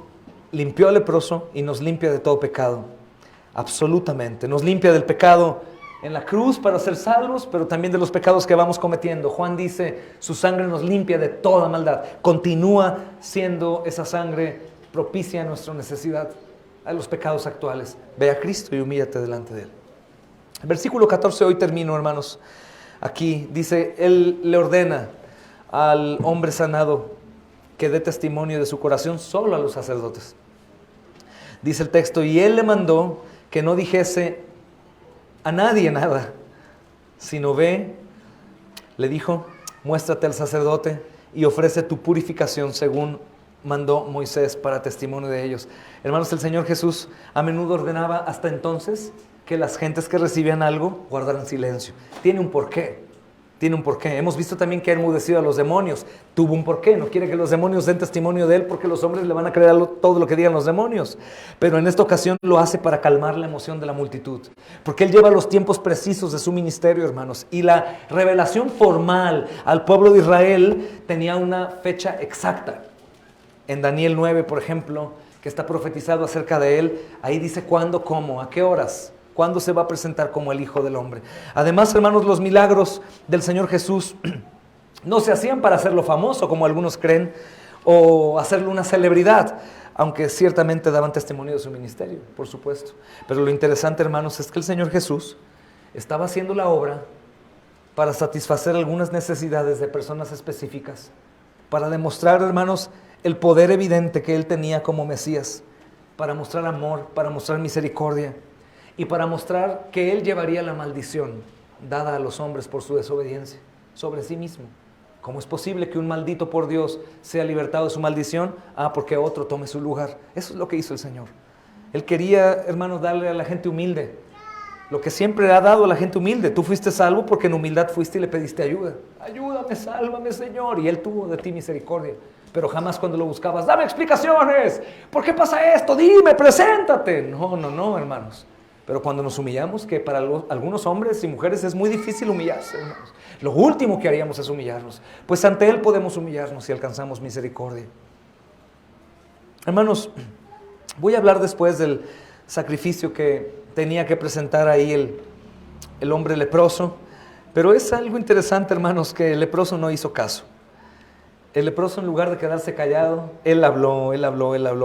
limpió al leproso y nos limpia de todo pecado. Absolutamente. Nos limpia del pecado en la cruz para ser salvos, pero también de los pecados que vamos cometiendo. Juan dice, su sangre nos limpia de toda maldad. Continúa siendo esa sangre propicia a nuestra necesidad, a los pecados actuales. Ve a Cristo y humíllate delante de Él. El versículo 14, hoy termino, hermanos. Aquí dice, Él le ordena al hombre sanado que dé testimonio de su curación solo a los sacerdotes. Dice el texto, y Él le mandó que no dijese a nadie nada, sino ve, le dijo, muéstrate al sacerdote y ofrece tu purificación según mandó Moisés para testimonio de ellos. Hermanos, el Señor Jesús a menudo ordenaba hasta entonces que las gentes que recibían algo guardaran silencio. Tiene un porqué. Tiene un porqué. Hemos visto también que ha enmudecido a los demonios. Tuvo un porqué. No quiere que los demonios den testimonio de Él porque los hombres le van a creer todo lo que digan los demonios. Pero en esta ocasión lo hace para calmar la emoción de la multitud. Porque Él lleva los tiempos precisos de su ministerio, hermanos. Y la revelación formal al pueblo de Israel tenía una fecha exacta. En Daniel 9, por ejemplo, que está profetizado acerca de Él, ahí dice cuándo, cómo, a qué horas. ¿Cuándo se va a presentar como el Hijo del Hombre? Además, hermanos, los milagros del Señor Jesús no se hacían para hacerlo famoso, como algunos creen, o hacerlo una celebridad, aunque ciertamente daban testimonio de su ministerio, por supuesto. Pero lo interesante, hermanos, es que el Señor Jesús estaba haciendo la obra para satisfacer algunas necesidades de personas específicas, para demostrar, hermanos, el poder evidente que Él tenía como Mesías, para mostrar amor, para mostrar misericordia, y para mostrar que Él llevaría la maldición dada a los hombres por su desobediencia sobre sí mismo. ¿Cómo es posible que un maldito por Dios sea libertado de su maldición? Porque otro tome su lugar. Eso es lo que hizo el Señor. Él quería, hermanos, darle a la gente humilde lo que siempre ha dado a la gente humilde. Tú fuiste salvo porque en humildad fuiste y le pediste ayuda. Ayúdame, sálvame, Señor. Y Él tuvo de ti misericordia. Pero jamás cuando lo buscabas, dame explicaciones. ¿Por qué pasa esto? Dime, preséntate. No, hermanos. Pero cuando nos humillamos, que para algunos hombres y mujeres es muy difícil humillarse, hermanos. Lo último que haríamos es humillarnos. Pues ante Él podemos humillarnos si alcanzamos misericordia. Hermanos, voy a hablar después del sacrificio que tenía que presentar ahí el hombre leproso. Pero es algo interesante, hermanos, que el leproso no hizo caso. El leproso, en lugar de quedarse callado, él habló.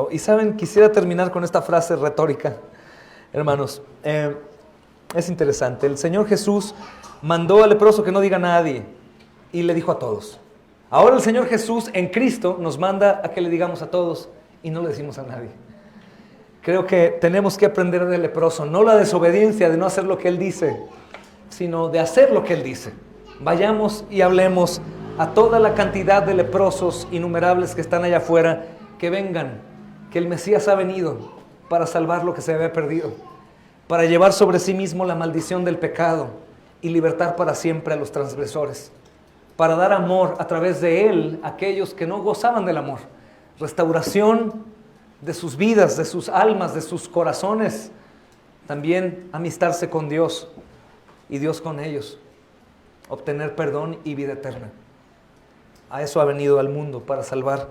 Y saben, quisiera terminar con esta frase retórica. Hermanos, es interesante. El Señor Jesús mandó al leproso que no diga a nadie y le dijo a todos. Ahora el Señor Jesús en Cristo nos manda a que le digamos a todos y no le decimos a nadie. Creo que tenemos que aprender del leproso, no la desobediencia de no hacer lo que Él dice, sino de hacer lo que Él dice. Vayamos y hablemos a toda la cantidad de leprosos innumerables que están allá afuera, que vengan, que el Mesías ha venido para salvar lo que se había perdido, para llevar sobre sí mismo la maldición del pecado y libertar para siempre a los transgresores, para dar amor a través de Él a aquellos que no gozaban del amor, restauración de sus vidas, de sus almas, de sus corazones, también amistarse con Dios y Dios con ellos, obtener perdón y vida eterna. A eso ha venido al mundo, para salvar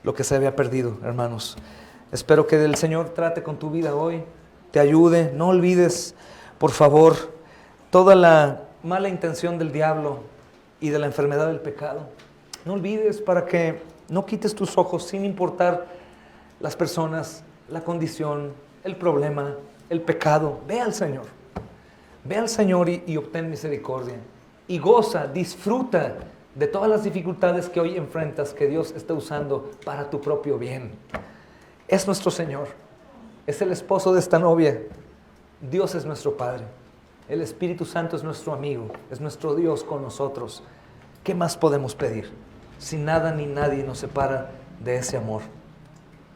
lo que se había perdido, hermanos. Espero que el Señor trate con tu vida hoy, te ayude. No olvides, por favor, toda la mala intención del diablo y de la enfermedad del pecado. No olvides, para que no quites tus ojos sin importar las personas, la condición, el problema, el pecado. Ve al Señor. Ve al Señor y obtén misericordia. Y goza, disfruta de todas las dificultades que hoy enfrentas, que Dios está usando para tu propio bien. Es nuestro Señor, es el esposo de esta novia. Dios es nuestro Padre, el Espíritu Santo es nuestro amigo, es nuestro Dios con nosotros. ¿Qué más podemos pedir? Si nada ni nadie nos separa de ese amor.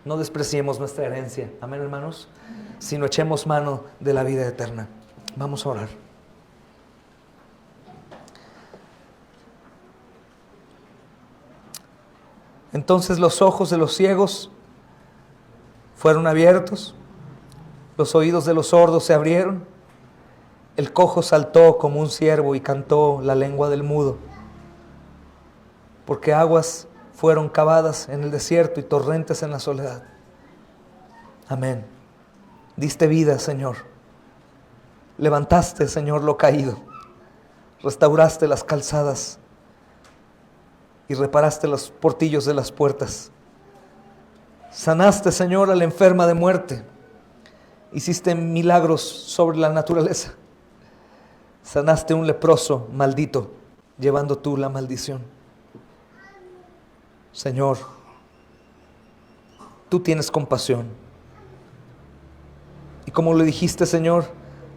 No despreciemos nuestra herencia, amén, hermanos, sino echemos mano de la vida eterna. Vamos a orar. Entonces los ojos de los ciegos fueron abiertos, los oídos de los sordos se abrieron, el cojo saltó como un ciervo y cantó la lengua del mudo, porque aguas fueron cavadas en el desierto y torrentes en la soledad. Amén. Diste vida, Señor. Levantaste, Señor, lo caído. Restauraste las calzadas y reparaste los portillos de las puertas. Sanaste, Señor, a la enferma de muerte. Hiciste milagros sobre la naturaleza. Sanaste un leproso maldito, llevando tú la maldición. Señor, tú tienes compasión. Y como le dijiste, Señor,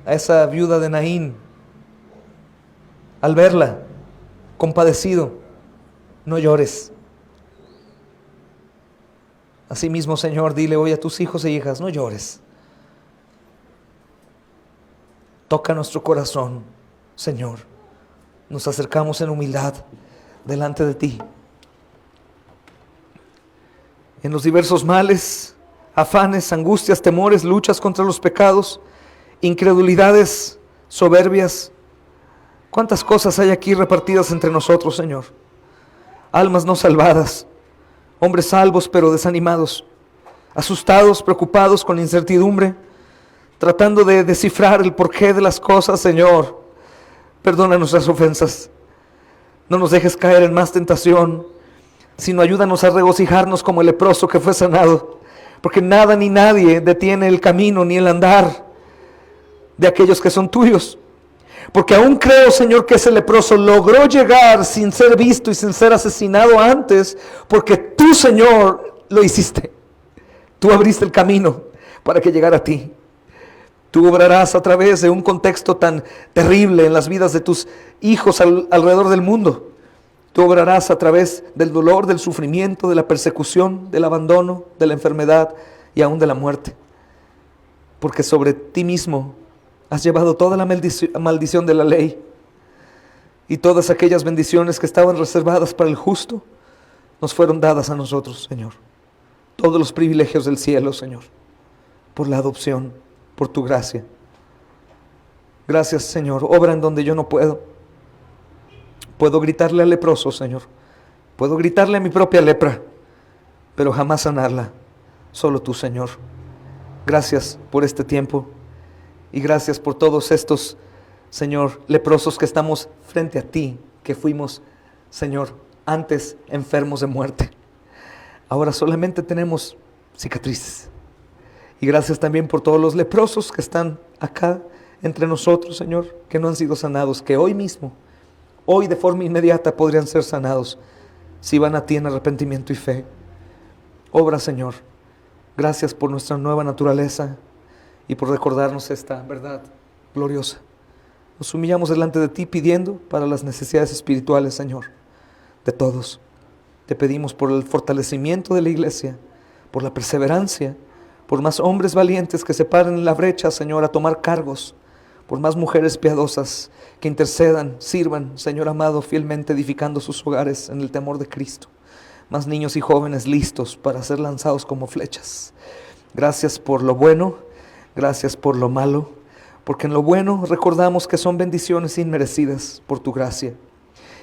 a esa viuda de Naín, al verla, compadecido, no llores. Asimismo, Señor, dile hoy a tus hijos e hijas, no llores. Toca nuestro corazón, Señor. Nos acercamos en humildad delante de ti. En los diversos males, afanes, angustias, temores, luchas contra los pecados, incredulidades, soberbias. ¿Cuántas cosas hay aquí repartidas entre nosotros, Señor? Almas no salvadas, hombres salvos pero desanimados, asustados, preocupados, con incertidumbre, tratando de descifrar el porqué de las cosas. Señor, perdona nuestras ofensas. No nos dejes caer en más tentación, sino ayúdanos a regocijarnos como el leproso que fue sanado, porque nada ni nadie detiene el camino ni el andar de aquellos que son tuyos. Porque aún creo, Señor, que ese leproso logró llegar sin ser visto y sin ser asesinado antes, porque tú, Señor, lo hiciste. Tú abriste el camino para que llegara a ti. Tú obrarás a través de un contexto tan terrible en las vidas de tus hijos alrededor del mundo. Tú obrarás a través del dolor, del sufrimiento, de la persecución, del abandono, de la enfermedad y aún de la muerte. Porque sobre ti mismo has llevado toda la maldición de la ley, y todas aquellas bendiciones que estaban reservadas para el justo nos fueron dadas a nosotros, Señor. Todos los privilegios del cielo, Señor, por la adopción, por tu gracia. Gracias, Señor. Obra en donde yo no puedo. Puedo gritarle al leproso, Señor. Puedo gritarle a mi propia lepra, pero jamás sanarla. Solo tú, Señor. Gracias por este tiempo. Y gracias por todos estos, Señor, leprosos que estamos frente a ti, que fuimos, Señor, antes enfermos de muerte. Ahora solamente tenemos cicatrices. Y gracias también por todos los leprosos que están acá entre nosotros, Señor, que no han sido sanados, que hoy mismo, hoy de forma inmediata podrían ser sanados si van a ti en arrepentimiento y fe. Obra, Señor. Gracias por nuestra nueva naturaleza y por recordarnos esta verdad gloriosa. Nos humillamos delante de ti pidiendo para las necesidades espirituales, Señor, de todos. Te pedimos por el fortalecimiento de la iglesia, por la perseverancia, por más hombres valientes que se paren en la brecha, Señor, a tomar cargos, por más mujeres piadosas que intercedan, sirvan, Señor amado, fielmente edificando sus hogares en el temor de Cristo. Más niños y jóvenes listos para ser lanzados como flechas. Gracias por lo bueno. Gracias por lo malo, porque en lo bueno recordamos que son bendiciones inmerecidas por tu gracia.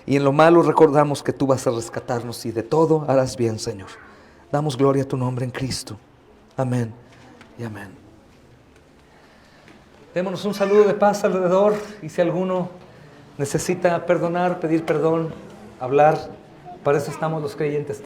Y en lo malo recordamos que tú vas a rescatarnos y de todo harás bien, Señor. Damos gloria a tu nombre en Cristo. Amén y amén. Démonos un saludo de paz alrededor, y si alguno necesita perdonar, pedir perdón, hablar, para eso estamos los creyentes.